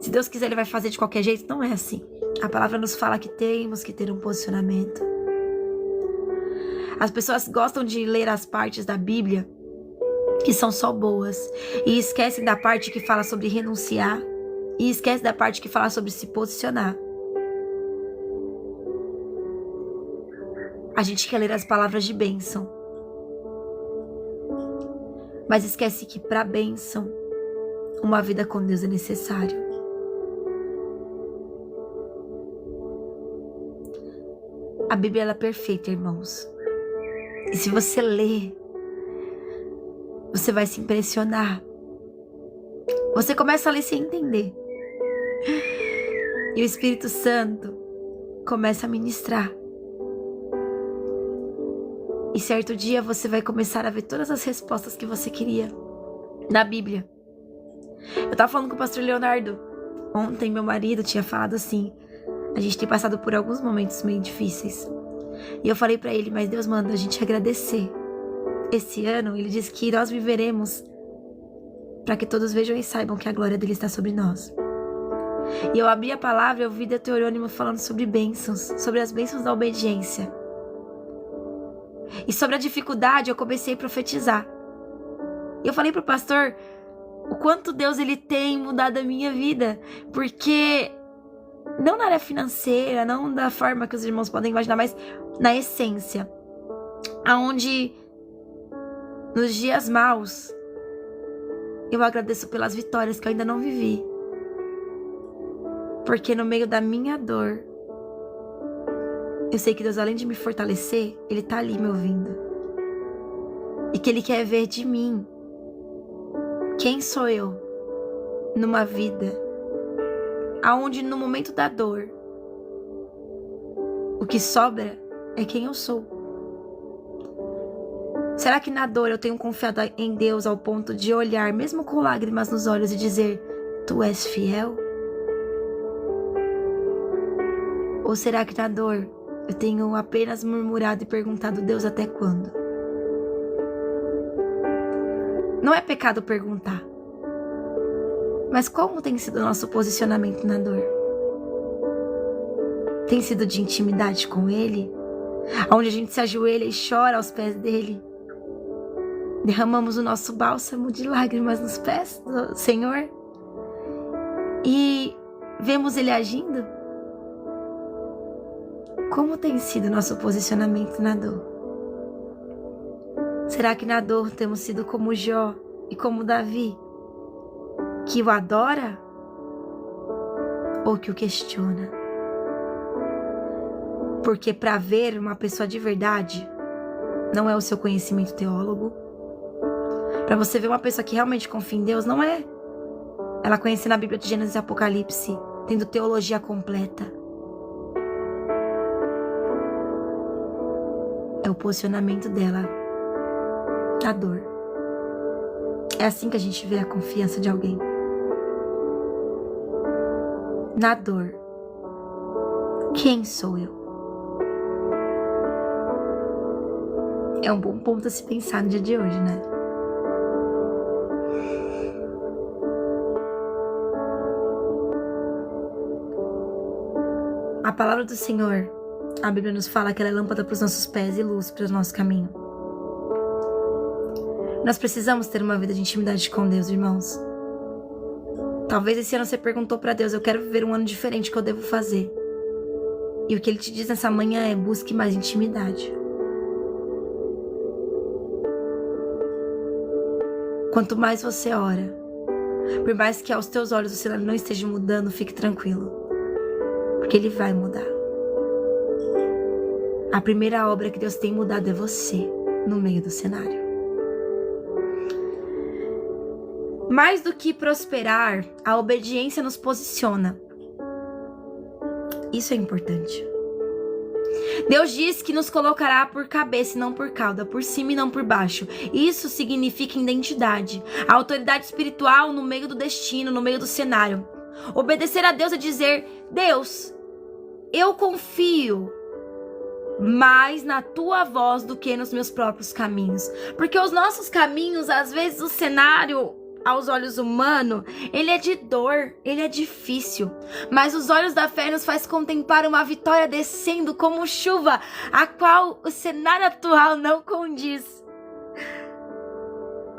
A: se Deus quiser Ele vai fazer de qualquer jeito, não é assim. A palavra nos fala que temos que ter um posicionamento. As pessoas gostam de ler as partes da Bíblia que são só boas e esquecem da parte que fala sobre renunciar e esquecem da parte que fala sobre se posicionar. A gente quer ler as palavras de bênção, mas esquece que para bênção, uma vida com Deus é necessário. A Bíblia ela é perfeita, irmãos. E se você ler, você vai se impressionar. Você começa a ler sem entender. E o Espírito Santo começa a ministrar. E certo dia você vai começar a ver todas as respostas que você queria na Bíblia. Eu tava falando com o pastor Leonardo. Ontem meu marido tinha falado assim, a gente tem passado por alguns momentos meio difíceis. E eu falei pra ele, mas Deus manda a gente agradecer. Esse ano ele disse que nós viveremos para que todos vejam e saibam que a glória dele está sobre nós. E eu abri a palavra e eu vi Deuteronômio falando sobre bênçãos, sobre as bênçãos da obediência. E sobre a dificuldade eu comecei a profetizar. E eu falei pro pastor o quanto Deus ele tem mudado a minha vida. Porque não na área financeira, não da forma que os irmãos podem imaginar, mas na essência. Aonde nos dias maus eu agradeço pelas vitórias que eu ainda não vivi. Porque no meio da minha dor eu sei que Deus, além de me fortalecer, Ele tá ali me ouvindo. E que Ele quer ver de mim quem sou eu numa vida aonde no momento da dor o que sobra é quem eu sou. Será que na dor eu tenho confiado em Deus ao ponto de olhar, mesmo com lágrimas nos olhos, e dizer: Tu és fiel? Ou será que na dor eu tenho apenas murmurado e perguntado: Deus, até quando? Não é pecado perguntar. Mas como tem sido o nosso posicionamento na dor? Tem sido de intimidade com Ele? Onde a gente se ajoelha e chora aos pés dEle? Derramamos o nosso bálsamo de lágrimas nos pés do Senhor? E vemos Ele agindo? Como tem sido o nosso posicionamento na dor? Será que na dor temos sido como Jó e como Davi, que o adora ou que o questiona? Porque para ver uma pessoa de verdade, não é o seu conhecimento teólogo. Para você ver uma pessoa que realmente confia em Deus, não é ela conhecendo a Bíblia de Gênesis e Apocalipse, tendo teologia completa. É o posicionamento dela na dor. É assim que a gente vê a confiança de alguém. Na dor. Quem sou eu? É um bom ponto a se pensar no dia de hoje, né? A palavra do Senhor, a Bíblia nos fala que ela é lâmpada para os nossos pés e luz para o nosso caminho. Nós precisamos ter uma vida de intimidade com Deus, irmãos. Talvez esse ano você perguntou para Deus: eu quero viver um ano diferente, o que eu devo fazer? E o que Ele te diz nessa manhã é: busque mais intimidade. Quanto mais você ora, por mais que aos teus olhos o cenário não esteja mudando, fique tranquilo, porque Ele vai mudar. A primeira obra que Deus tem mudado é você no meio do cenário. Mais do que prosperar, a obediência nos posiciona. Isso é importante. Deus diz que nos colocará por cabeça e não por cauda, por cima e não por baixo. Isso significa identidade, a autoridade espiritual no meio do destino, no meio do cenário. Obedecer a Deus é dizer: Deus, eu confio mais na tua voz do que nos meus próprios caminhos. Porque os nossos caminhos, às vezes o cenário, aos olhos humanos, ele é de dor, ele é difícil. Mas os olhos da fé nos faz contemplar uma vitória descendo como chuva, a qual o cenário atual não condiz.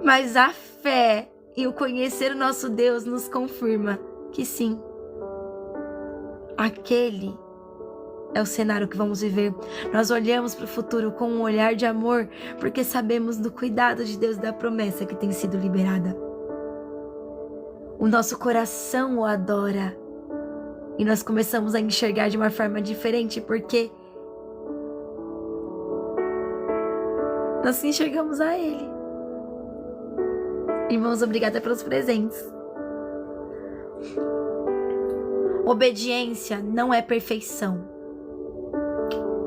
A: Mas a fé e o conhecer o nosso Deus nos confirma que sim, aquele é o cenário que vamos viver. Nós olhamos para o futuro com um olhar de amor, porque sabemos do cuidado de Deus e da promessa que tem sido liberada. O nosso coração o adora. E nós começamos a enxergar de uma forma diferente, porque nós enxergamos a Ele. Irmãos, obrigada pelos presentes. Obediência não é perfeição.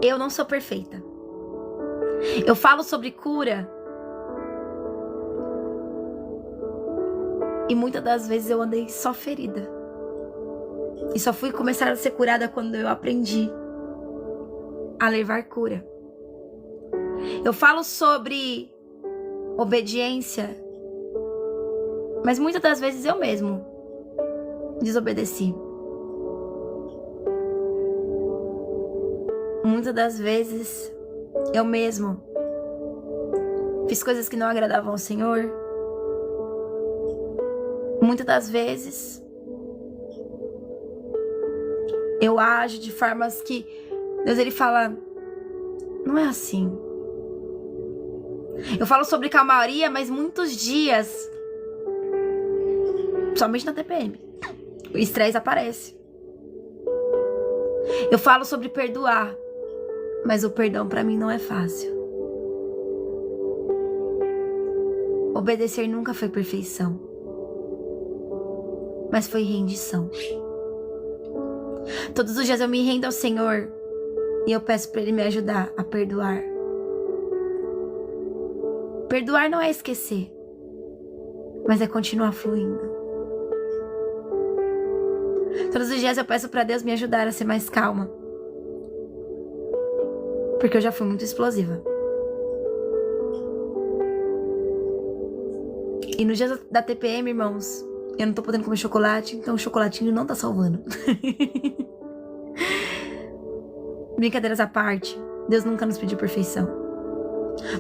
A: Eu não sou perfeita. Eu falo sobre cura, e muitas das vezes eu andei só ferida. E só fui começar a ser curada quando eu aprendi a levar cura. Eu falo sobre obediência, mas muitas das vezes eu mesmo desobedeci. Muitas das vezes eu mesmo fiz coisas que não agradavam ao Senhor. Muitas das vezes eu ajo de formas que Deus, Ele fala: não é assim. Eu falo sobre calmaria, mas muitos dias, somente na TPM, o estresse aparece. Eu falo sobre perdoar, Mas o perdão para mim não é fácil. Obedecer nunca foi perfeição, mas foi rendição. Todos os dias eu me rendo ao Senhor e eu peço para Ele me ajudar a perdoar. Perdoar não é esquecer, mas é continuar fluindo. Todos os dias eu peço para Deus me ajudar a ser mais calma, porque eu já fui muito explosiva. E no dia da TPM, irmãos, eu não tô podendo comer chocolate, então o chocolatinho não tá salvando. Brincadeiras à parte, Deus nunca nos pediu perfeição.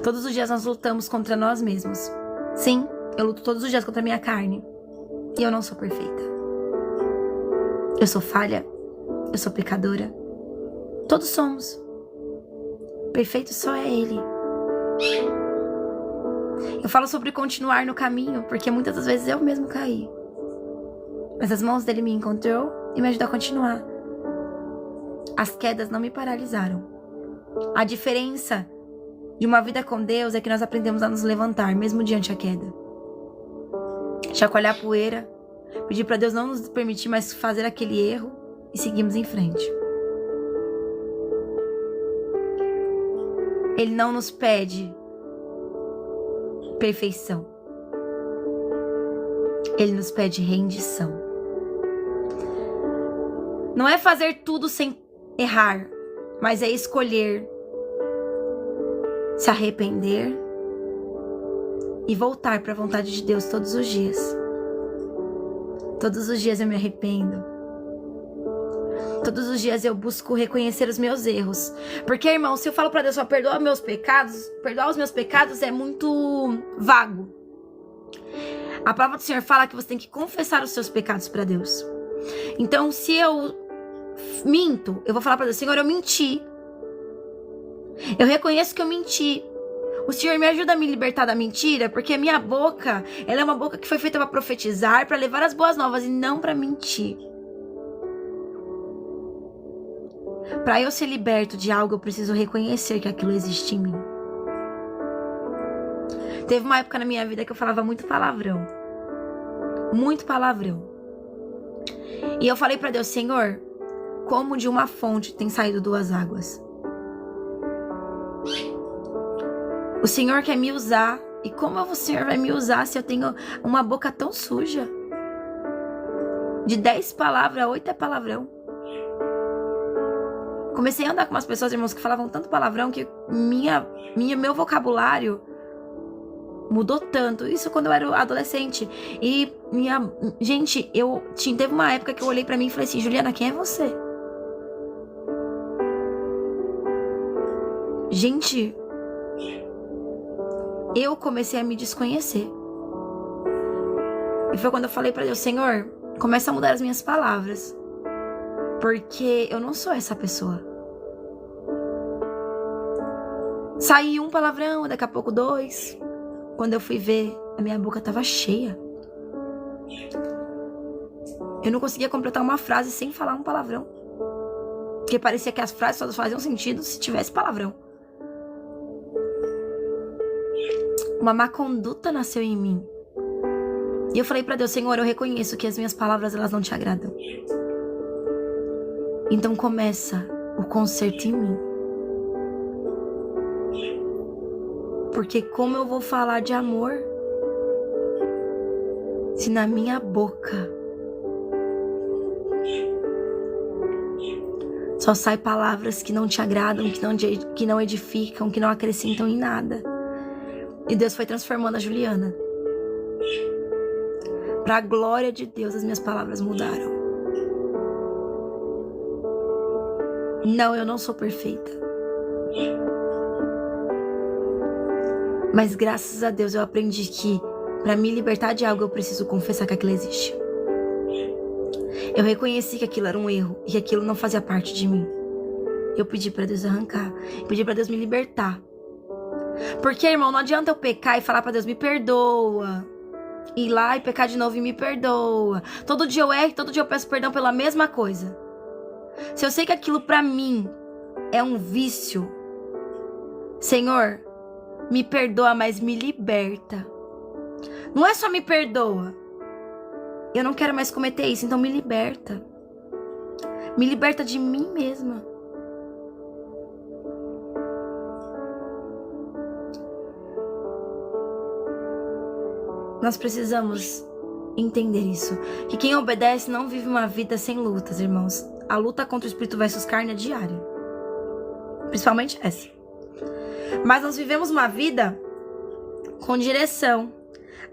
A: Todos os dias nós lutamos contra nós mesmos. Sim, eu luto todos os dias contra a minha carne. E eu não sou perfeita. Eu sou falha, eu sou pecadora. Todos somos. Perfeito só é Ele. Eu falo sobre continuar no caminho, porque muitas das vezes eu mesmo caí. Mas as mãos dele me encontrou e me ajudou a continuar. As quedas não me paralisaram. A diferença de uma vida com Deus é que nós aprendemos a nos levantar, mesmo diante da queda. Chacoalhar a poeira, pedir para Deus não nos permitir mais fazer aquele erro e seguimos em frente. Ele não nos pede perfeição. Ele nos pede rendição. Não é fazer tudo sem errar, mas é escolher se arrepender e voltar para a vontade de Deus todos os dias. Todos os dias eu me arrependo. Todos os dias eu busco reconhecer os meus erros. Porque, irmão, se eu falo para Deus só perdoar os meus pecados é muito vago. A palavra do Senhor fala que você tem que confessar os seus pecados para Deus. Então, se eu minto, eu vou falar para Deus: Senhor, eu menti. Eu reconheço que eu menti. O Senhor me ajuda a me libertar da mentira, porque a minha boca, ela é uma boca que foi feita para profetizar, para levar as boas novas e não para mentir. Para eu ser liberto de algo, eu preciso reconhecer que aquilo existe em mim. Teve uma época na minha vida que eu falava muito palavrão. Muito palavrão. E eu falei para Deus: Senhor, como de uma fonte tem saído duas águas. O Senhor quer me usar. E como o Senhor vai me usar se eu tenho uma boca tão suja? De 10 palavras, 8 é palavrão. Comecei a andar com umas pessoas, irmãos, que falavam tanto palavrão que meu vocabulário mudou tanto. Isso quando eu era adolescente. E gente, teve uma época que eu olhei pra mim e falei assim: Juliana, quem é você? Gente, eu comecei a me desconhecer. E foi quando eu falei pra Deus: Senhor, começa a mudar as minhas palavras, porque eu não sou essa pessoa. Saí um palavrão, daqui a pouco 2. Quando eu fui ver, a minha boca tava cheia. Eu não conseguia completar uma frase sem falar um palavrão. Porque parecia que as frases só faziam sentido se tivesse palavrão. Uma má conduta nasceu em mim. E eu falei pra Deus: Senhor, eu reconheço que as minhas palavras, elas não te agradam. Então começa o conserto em mim. Porque como eu vou falar de amor se na minha boca só sai palavras que não te agradam, que não edificam, que não acrescentam em nada? E Deus foi transformando a Juliana. Para a glória de Deus, as minhas palavras mudaram. Não, eu não sou perfeita. Mas graças a Deus eu aprendi que para me libertar de algo eu preciso confessar que aquilo existe. Eu reconheci que aquilo era um erro e que aquilo não fazia parte de mim. Eu pedi para Deus arrancar, pedi para Deus me libertar. Porque, irmão, não adianta eu pecar e falar para Deus: me perdoa. Ir lá e pecar de novo e me perdoa. Todo dia eu erro, todo dia eu peço perdão pela mesma coisa. Se eu sei que aquilo pra mim é um vício, Senhor, me perdoa, mas me liberta. Não é só me perdoa. Eu não quero mais cometer isso, então me liberta. Me liberta de mim mesma. Nós precisamos entender isso. Que quem obedece não vive uma vida sem lutas, irmãos. A luta contra o espírito versus carne é diária. Principalmente essa. Mas nós vivemos uma vida com direção.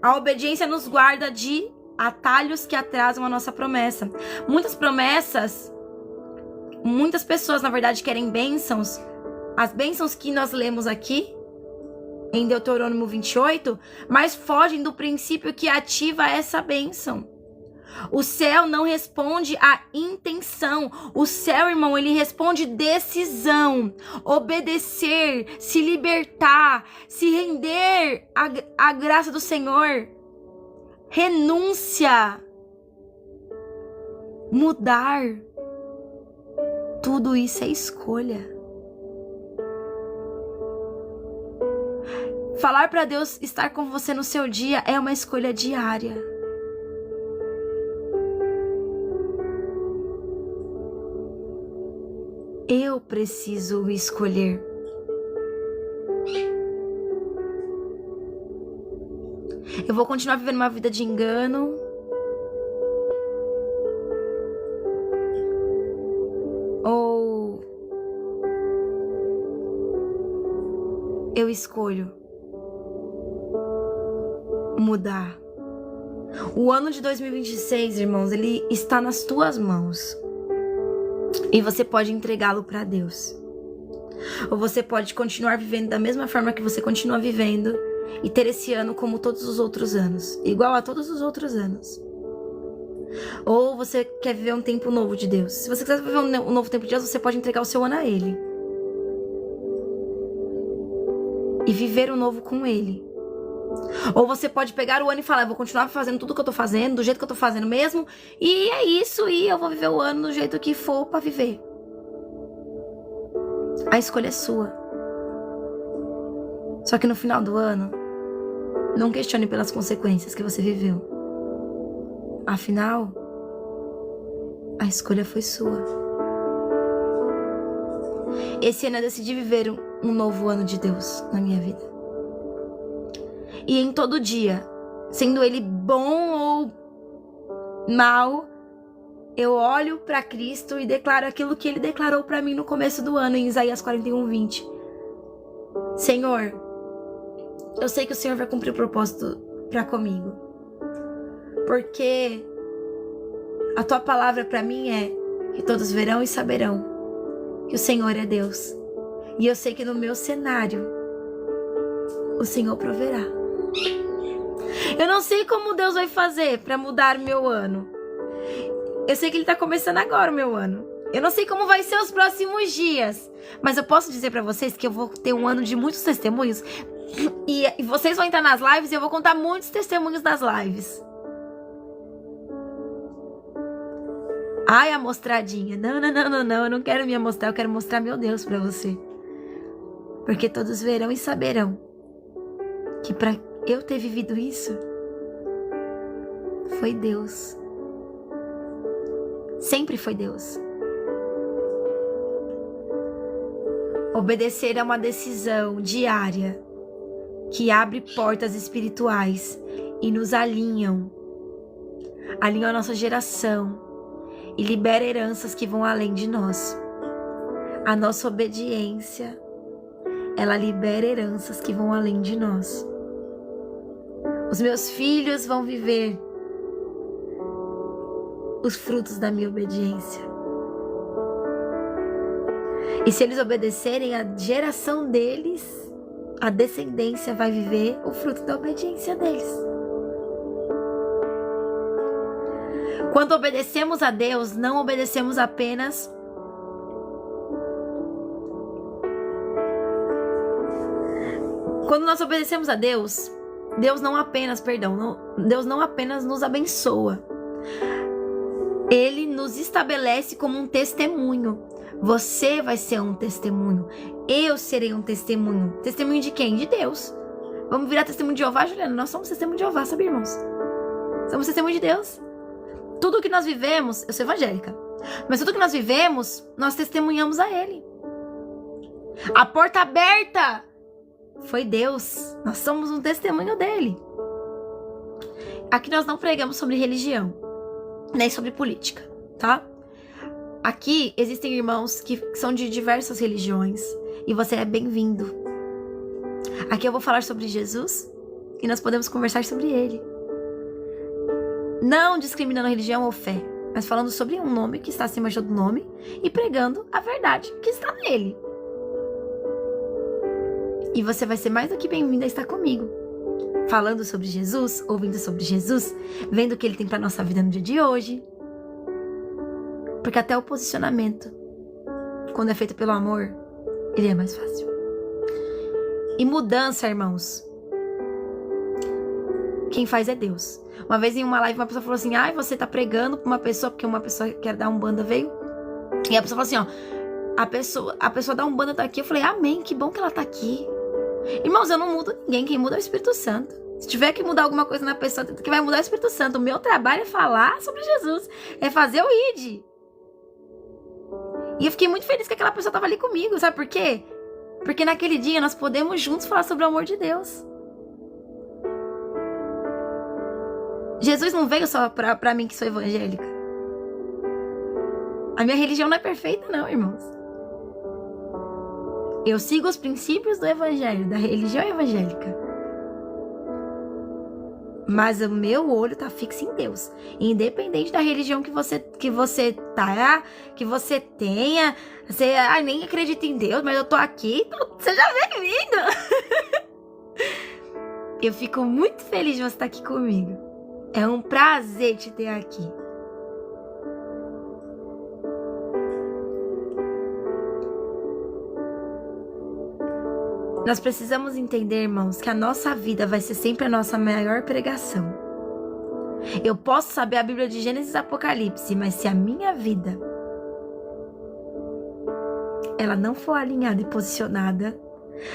A: A obediência nos guarda de atalhos que atrasam a nossa promessa. Muitas pessoas, na verdade, querem bênçãos. As bênçãos que nós lemos aqui, em Deuteronômio 28, mas fogem do princípio que ativa essa bênção. O céu não responde à intenção. O céu, irmão, ele responde decisão. Obedecer, se libertar, se render à graça do Senhor. Renúncia. Mudar. Tudo isso é escolha. Falar para Deus estar com você no seu dia é uma escolha diária. Eu preciso escolher. Eu vou continuar vivendo uma vida de engano. Ou eu escolho mudar. O ano de 2026, irmãos, ele está nas tuas mãos. E você pode entregá-lo para Deus. Ou você pode continuar vivendo da mesma forma que você continua vivendo e ter esse ano como todos os outros anos, igual a todos os outros anos. Ou você quer viver um tempo novo de Deus. Se você quiser viver um novo tempo de Deus, você pode entregar o seu ano a Ele. E viver o novo com Ele. Ou você pode pegar o ano e falar, eu vou continuar fazendo tudo que eu tô fazendo, do jeito que eu tô fazendo mesmo, e é isso, e eu vou viver o ano do jeito que for pra viver. A escolha é sua. Só que no final do ano, não questione pelas consequências que você viveu. Afinal, a escolha foi sua. Esse ano eu decidi viver um novo ano de Deus na minha vida. E em todo dia, sendo ele bom ou mal, eu olho para Cristo e declaro aquilo que Ele declarou para mim no começo do ano, em Isaías 41:20. Senhor, eu sei que o Senhor vai cumprir o propósito para comigo. Porque a Tua palavra para mim é que todos verão e saberão que o Senhor é Deus. E eu sei que no meu cenário, o Senhor proverá. Eu não sei como Deus vai fazer para mudar meu ano. Eu sei que Ele tá começando agora o meu ano. Eu não sei como vai ser os próximos dias. Mas eu posso dizer para vocês que eu vou ter um ano de muitos testemunhos. E vocês vão entrar nas lives e eu vou contar muitos testemunhos nas lives. Ai, amostradinha. Não. Eu não quero me amostrar. Eu quero mostrar meu Deus para você. Porque todos verão e saberão que para eu ter vivido isso, foi Deus. Sempre foi Deus. Obedecer é uma decisão diária que abre portas espirituais e nos alinham a nossa geração e libera heranças que vão além de nós. A nossa obediência, ela libera heranças que vão além de nós. Os meus filhos vão viver os frutos da minha obediência. E se eles obedecerem, a geração deles, a descendência vai viver o fruto da obediência deles. Quando obedecemos a Deus, não obedecemos apenas Quando nós obedecemos a Deus, Deus não apenas nos abençoa. Ele nos estabelece como um testemunho Você vai ser um testemunho. Eu serei um testemunho. Testemunho de quem? De Deus. Vamos virar testemunho de Jeová, Juliana? Nós somos testemunho de Jeová, sabe, irmãos? Somos testemunho de Deus. Tudo que nós vivemos, eu sou evangélica, mas tudo que nós vivemos, nós testemunhamos a Ele. A porta aberta foi Deus. Nós somos um testemunho dele. Aqui nós não pregamos sobre religião, nem sobre política, tá? Aqui existem irmãos que são de diversas religiões e você é bem-vindo. Aqui eu vou falar sobre Jesus e nós podemos conversar sobre Ele. Não discriminando religião ou fé, mas falando sobre um nome que está acima de todo nome e pregando a verdade que está nele. E você vai ser mais do que bem-vindo a estar comigo, falando sobre Jesus, ouvindo sobre Jesus, vendo o que Ele tem para nossa vida no dia de hoje. Porque até o posicionamento, quando é feito pelo amor, ele é mais fácil. E mudança, irmãos, quem faz é Deus. Uma vez em uma live, uma pessoa falou assim: ai, você tá pregando pra uma pessoa, porque uma pessoa que quer dar umbanda veio. E a pessoa falou assim, ó, a pessoa da umbanda tá aqui. Eu falei, amém, que bom que ela tá aqui. Irmãos, eu não mudo ninguém, quem muda é o Espírito Santo. Se tiver que mudar alguma coisa na pessoa, que vai mudar é o Espírito Santo. O meu trabalho é falar sobre Jesus, é fazer o ID. E eu fiquei muito feliz que aquela pessoa tava ali comigo, sabe por quê? Porque naquele dia nós podemos juntos falar sobre o amor de Deus. Jesus não veio só pra mim que sou evangélica. A minha religião não é perfeita não, irmãos. Eu sigo os princípios do evangelho, da religião evangélica. Mas o meu olho tá fixo em Deus. Independente da religião que você tá, que você tenha. Você nem acredita em Deus, mas eu tô aqui, então seja bem-vindo. Eu fico muito feliz de você estar aqui comigo. É um prazer te ter aqui. Nós precisamos entender, irmãos, que a nossa vida vai ser sempre a nossa maior pregação. Eu posso saber a Bíblia de Gênesis e Apocalipse, mas se a minha vida ela não for alinhada e posicionada,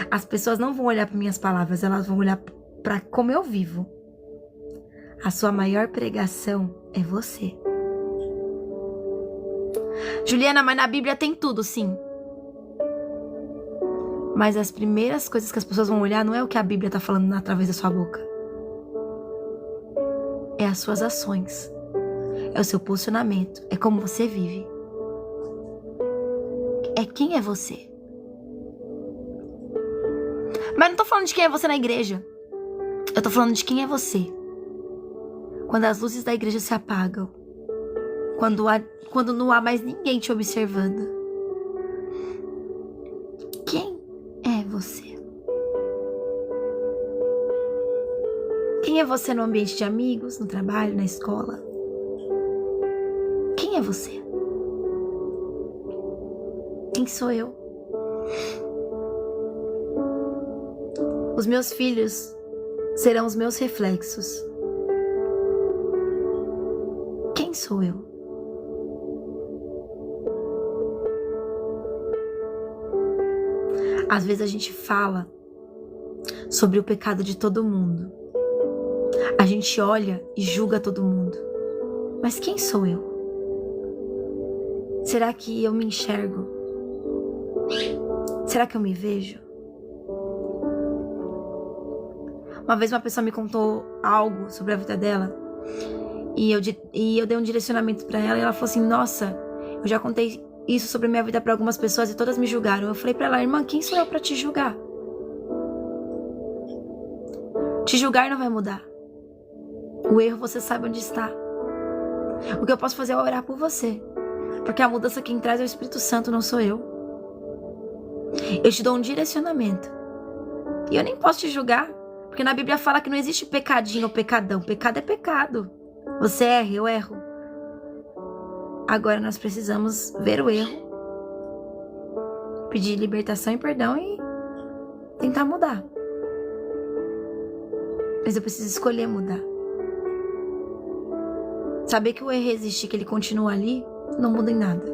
A: as pessoas não vão olhar para minhas palavras, elas vão olhar para como eu vivo. A sua maior pregação é você. Juliana, mas na Bíblia tem tudo, sim. Mas as primeiras coisas que as pessoas vão olhar não é o que a Bíblia está falando através da sua boca. É as suas ações. É o seu posicionamento. É como você vive. É quem é você. Mas não tô falando de quem é você na igreja. Eu tô falando de quem é você. Quando as luzes da igreja se apagam. Quando não há mais ninguém te observando. Quem é você? Quem é você no ambiente de amigos, no trabalho, na escola? Quem é você? Quem sou eu? Os meus filhos serão os meus reflexos. Quem sou eu? Às vezes a gente fala sobre o pecado de todo mundo. A gente olha e julga todo mundo. Mas quem sou eu? Será que eu me enxergo? Será que eu me vejo? Uma vez uma pessoa me contou algo sobre a vida dela e eu dei um direcionamento pra ela e ela falou assim, nossa, eu já contei isso sobre a minha vida pra algumas pessoas e todas me julgaram. Eu falei pra ela, irmã, quem sou eu pra te julgar? Te julgar não vai mudar. O erro você sabe onde está. O que eu posso fazer é orar por você. Porque a mudança quem traz é o Espírito Santo, não sou eu. Eu te dou um direcionamento. E eu nem posso te julgar. Porque na Bíblia fala que não existe pecadinho ou pecadão. Pecado é pecado. Você erra, eu erro. Agora nós precisamos ver o erro. Pedir libertação e perdão e tentar mudar. Mas eu preciso escolher mudar. Saber que o erro existe, que ele continua ali, não muda em nada.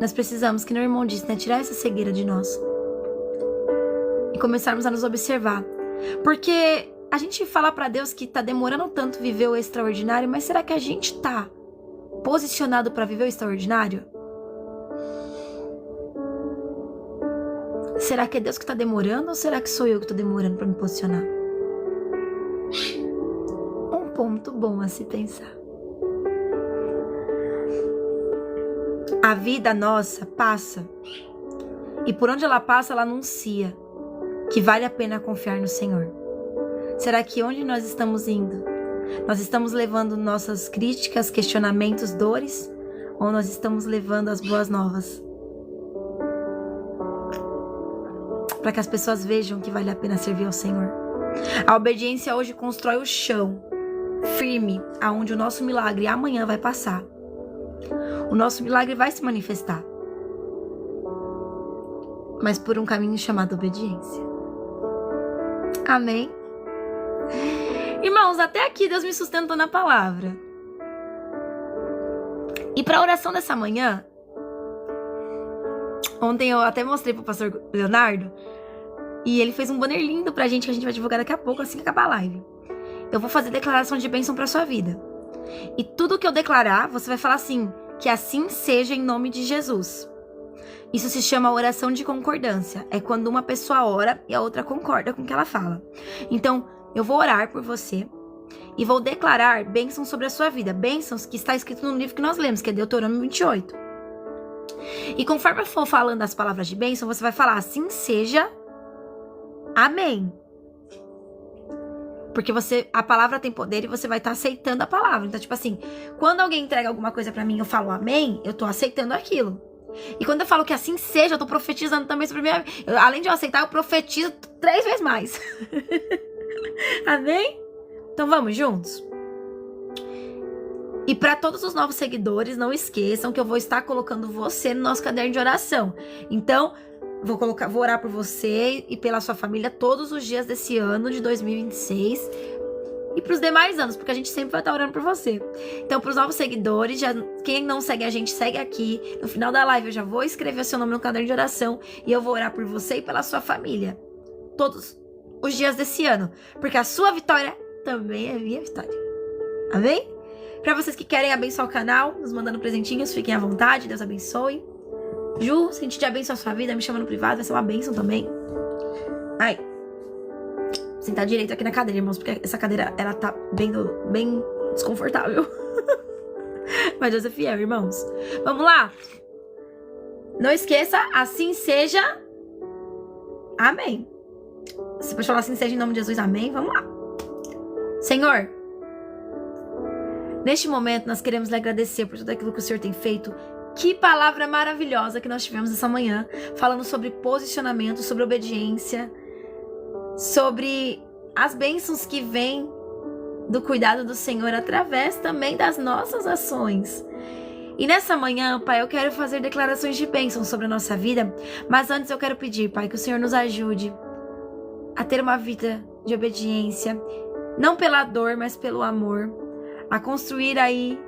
A: nós precisamos, que meu irmão disse, né? Tirar essa cegueira de nós. E começarmos a nos observar. Porque a gente fala pra Deus que tá demorando tanto viver o extraordinário, mas será que a gente tá posicionado pra viver o extraordinário? Será que é Deus que tá demorando ou será que sou eu que tô demorando pra me posicionar? Um ponto bom a se pensar. A vida nossa passa. E por onde ela passa, ela anuncia que vale a pena confiar no Senhor. Será que onde nós estamos indo, nós estamos levando nossas críticas, questionamentos, dores? Ou nós estamos levando as boas novas? Para que as pessoas vejam que vale a pena servir ao Senhor. A obediência hoje constrói o chão firme, aonde o nosso milagre amanhã vai passar. O nosso milagre vai se manifestar. Mas por um caminho chamado obediência. Amém? Irmãos, até aqui Deus me sustentou na palavra. E para a oração dessa manhã, ontem eu até mostrei pro pastor Leonardo, e ele fez um banner lindo pra gente, que a gente vai divulgar daqui a pouco, assim que acabar a live. Eu vou fazer declaração de bênção pra sua vida. E tudo que eu declarar, você vai falar assim, que assim seja em nome de Jesus. Isso se chama oração de concordância. É quando uma pessoa ora e a outra concorda com o que ela fala. Então, eu vou orar por você e vou declarar bênçãos sobre a sua vida. Bênçãos que está escrito no livro que nós lemos, que é Deuteronômio 28. E conforme eu for falando as palavras de bênção, você vai falar assim seja, amém. Porque a palavra tem poder e você vai estar aceitando a palavra. Então, tipo assim, quando alguém entrega alguma coisa pra mim e eu falo amém, eu tô aceitando aquilo. E quando eu falo que assim seja, eu tô profetizando também sobre minha vida. Além de eu aceitar, eu profetizo 3 vezes mais. Amém? Então vamos juntos? E para todos os novos seguidores, não esqueçam que eu vou estar colocando você no nosso caderno de oração. Então, vou orar por você e pela sua família todos os dias desse ano de 2026 e para os demais anos, porque a gente sempre vai estar orando por você. Então, para os novos seguidores, quem não segue a gente, segue aqui. No final da live eu já vou escrever seu nome no caderno de oração e eu vou orar por você e pela sua família todos os dias desse ano, porque a sua vitória também é minha vitória. Amém? Para vocês que querem abençoar o canal, nos mandando presentinhos, fiquem à vontade, Deus abençoe. Ju, se a gente te abençoa a sua vida, me chama no privado, vai ser uma bênção também. Ai, sentar direito aqui na cadeira, irmãos, porque essa cadeira, ela tá bem desconfortável. Mas Deus é fiel, irmãos. Vamos lá. Não esqueça, assim seja. Amém. Você pode falar assim seja em nome de Jesus, amém? Vamos lá. Senhor, neste momento nós queremos lhe agradecer por tudo aquilo que o Senhor tem feito. Que palavra maravilhosa que nós tivemos essa manhã, falando sobre posicionamento, sobre obediência, sobre as bênçãos que vêm do cuidado do Senhor através também das nossas ações. E nessa manhã, Pai, eu quero fazer declarações de bênção sobre a nossa vida, mas antes eu quero pedir, Pai, que o Senhor nos ajude a ter uma vida de obediência, não pela dor, mas pelo amor, a construir aí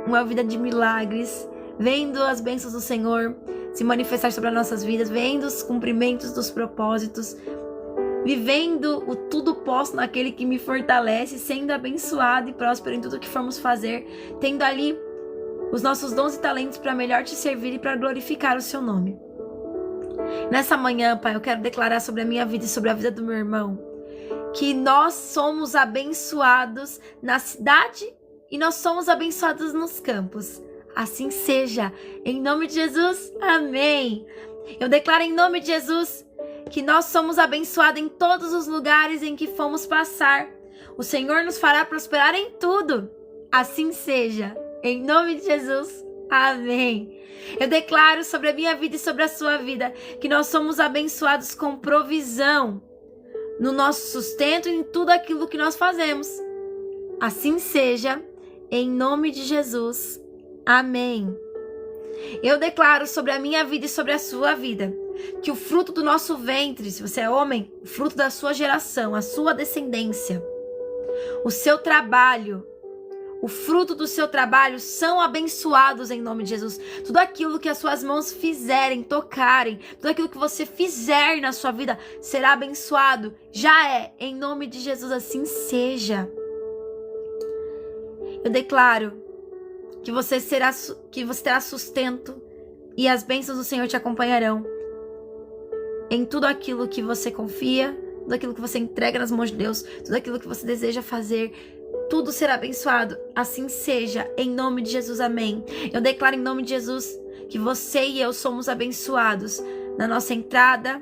A: uma vida de milagres, vendo as bênçãos do Senhor se manifestar sobre as nossas vidas, vendo os cumprimentos dos propósitos, vivendo o tudo posso naquele que me fortalece, sendo abençoado e próspero em tudo que formos fazer, tendo ali os nossos dons e talentos para melhor te servir e para glorificar o seu nome. Nessa manhã, Pai, eu quero declarar sobre a minha vida e sobre a vida do meu irmão, que nós somos abençoados na cidade e nós somos abençoados nos campos. Assim seja, em nome de Jesus, amém. Eu declaro em nome de Jesus que nós somos abençoados em todos os lugares em que fomos passar. O Senhor nos fará prosperar em tudo. Assim seja, em nome de Jesus, amém. Eu declaro sobre a minha vida e sobre a sua vida que nós somos abençoados com provisão no nosso sustento e em tudo aquilo que nós fazemos. Assim seja, em nome de Jesus, amém. Eu declaro sobre a minha vida e sobre a sua vida que o fruto do nosso ventre, se você é homem, o fruto da sua geração, a sua descendência, o seu trabalho, o fruto do seu trabalho são abençoados em nome de Jesus. Tudo aquilo que as suas mãos fizerem, tocarem, tudo aquilo que você fizer na sua vida será abençoado. Já é, em nome de Jesus, assim seja. Eu declaro que você terá sustento e as bênçãos do Senhor te acompanharão em tudo aquilo que você confia, tudo aquilo que você entrega nas mãos de Deus, tudo aquilo que você deseja fazer, tudo será abençoado. Assim seja, em nome de Jesus, amém. Eu declaro em nome de Jesus que você e eu somos abençoados na nossa entrada,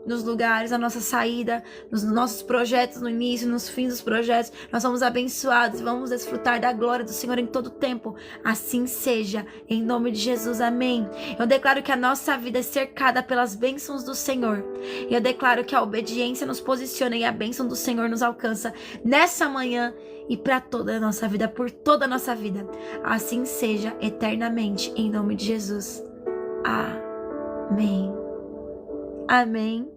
A: nos lugares, na nossa saída, nos nossos projetos, no início, nos fins dos projetos. Nós somos abençoados e vamos desfrutar da glória do Senhor em todo tempo. Assim seja, em nome de Jesus, amém. Eu declaro que a nossa vida é cercada pelas bênçãos do Senhor. E eu declaro que a obediência nos posiciona e a bênção do Senhor nos alcança nessa manhã e para toda a nossa vida, por toda a nossa vida. Assim seja eternamente, em nome de Jesus. Amém. Amém.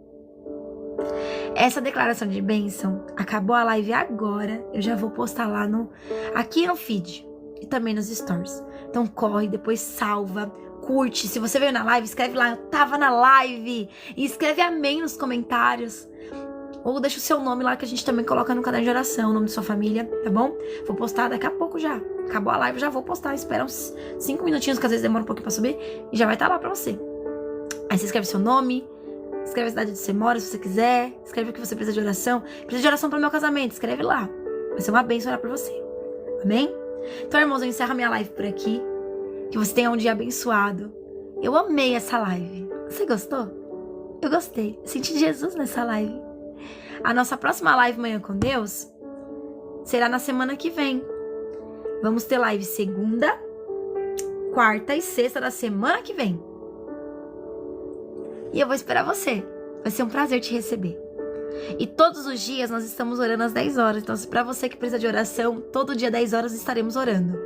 A: Essa declaração de bênção acabou a live agora. Eu já vou postar lá aqui no feed e também nos stories. Então corre, depois salva, curte. Se você veio na live, escreve lá, eu tava na live. E escreve amém nos comentários. Ou deixa o seu nome lá que a gente também coloca no caderno de oração, o nome de sua família, tá bom? Vou postar daqui a pouco já. Acabou a live, já vou postar. Espera uns 5 minutinhos, que às vezes demora um pouquinho pra subir. E já vai estar lá pra você. Aí você escreve seu nome, escreve a cidade onde você mora, se você quiser. Escreve o que você precisa de oração. Precisa de oração pro meu casamento, escreve lá. Vai ser uma bênção orar por você. Amém? Então, irmãos, eu encerro a minha live por aqui. Que você tenha um dia abençoado. Eu amei essa live. Você gostou? Eu gostei. Eu senti Jesus nessa live. A nossa próxima live Manhã com Deus será na semana que vem. Vamos ter live segunda, quarta e sexta da semana que vem. E eu vou esperar você. Vai ser um prazer te receber. E todos os dias nós estamos orando às 10 horas. Então, para você que precisa de oração, todo dia 10 horas estaremos orando.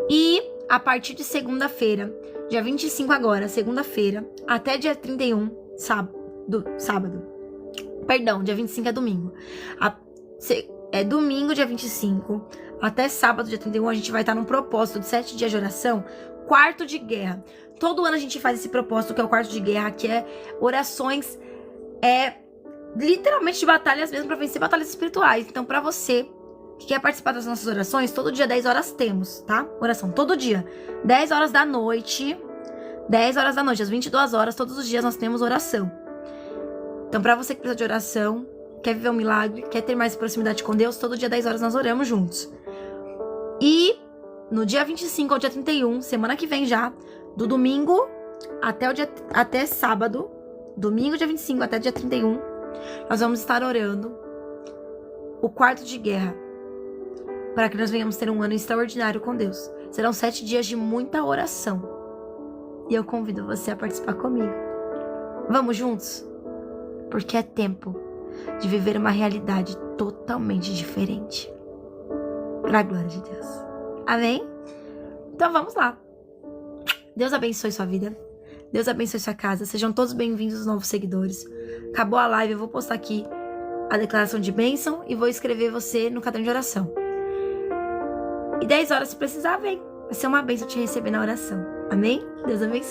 A: E a partir de segunda-feira, dia 25 agora, segunda-feira, até dia 31, sábado. Perdão, dia 25 é domingo. É domingo, dia 25, até sábado, dia 31, a gente vai estar num propósito de 7 dias de oração, quarto de guerra. Todo ano a gente faz esse propósito, que é o quarto de guerra, que é orações, literalmente de batalhas mesmo, pra vencer batalhas espirituais. Então, pra você que quer participar das nossas orações, todo dia 10 horas temos, tá? Oração, todo dia. 10 horas da noite, às 22 horas, todos os dias nós temos oração. Então, pra você que precisa de oração, quer viver um milagre, quer ter mais proximidade com Deus, todo dia 10 horas nós oramos juntos. E no dia 25 ao dia 31, semana que vem já, do domingo até sábado, domingo dia 25 até dia 31, nós vamos estar orando o quarto de guerra, para que nós venhamos ter um ano extraordinário com Deus. Serão 7 dias de muita oração. E eu convido você a participar comigo. Vamos juntos? Porque é tempo de viver uma realidade totalmente diferente. Para a glória de Deus. Amém? Então vamos lá. Deus abençoe sua vida. Deus abençoe sua casa. Sejam todos bem-vindos os novos seguidores. Acabou a live, eu vou postar aqui a declaração de bênção e vou escrever você no caderno de oração. E 10 horas, se precisar, vem. Vai ser uma bênção te receber na oração. Amém? Deus abençoe.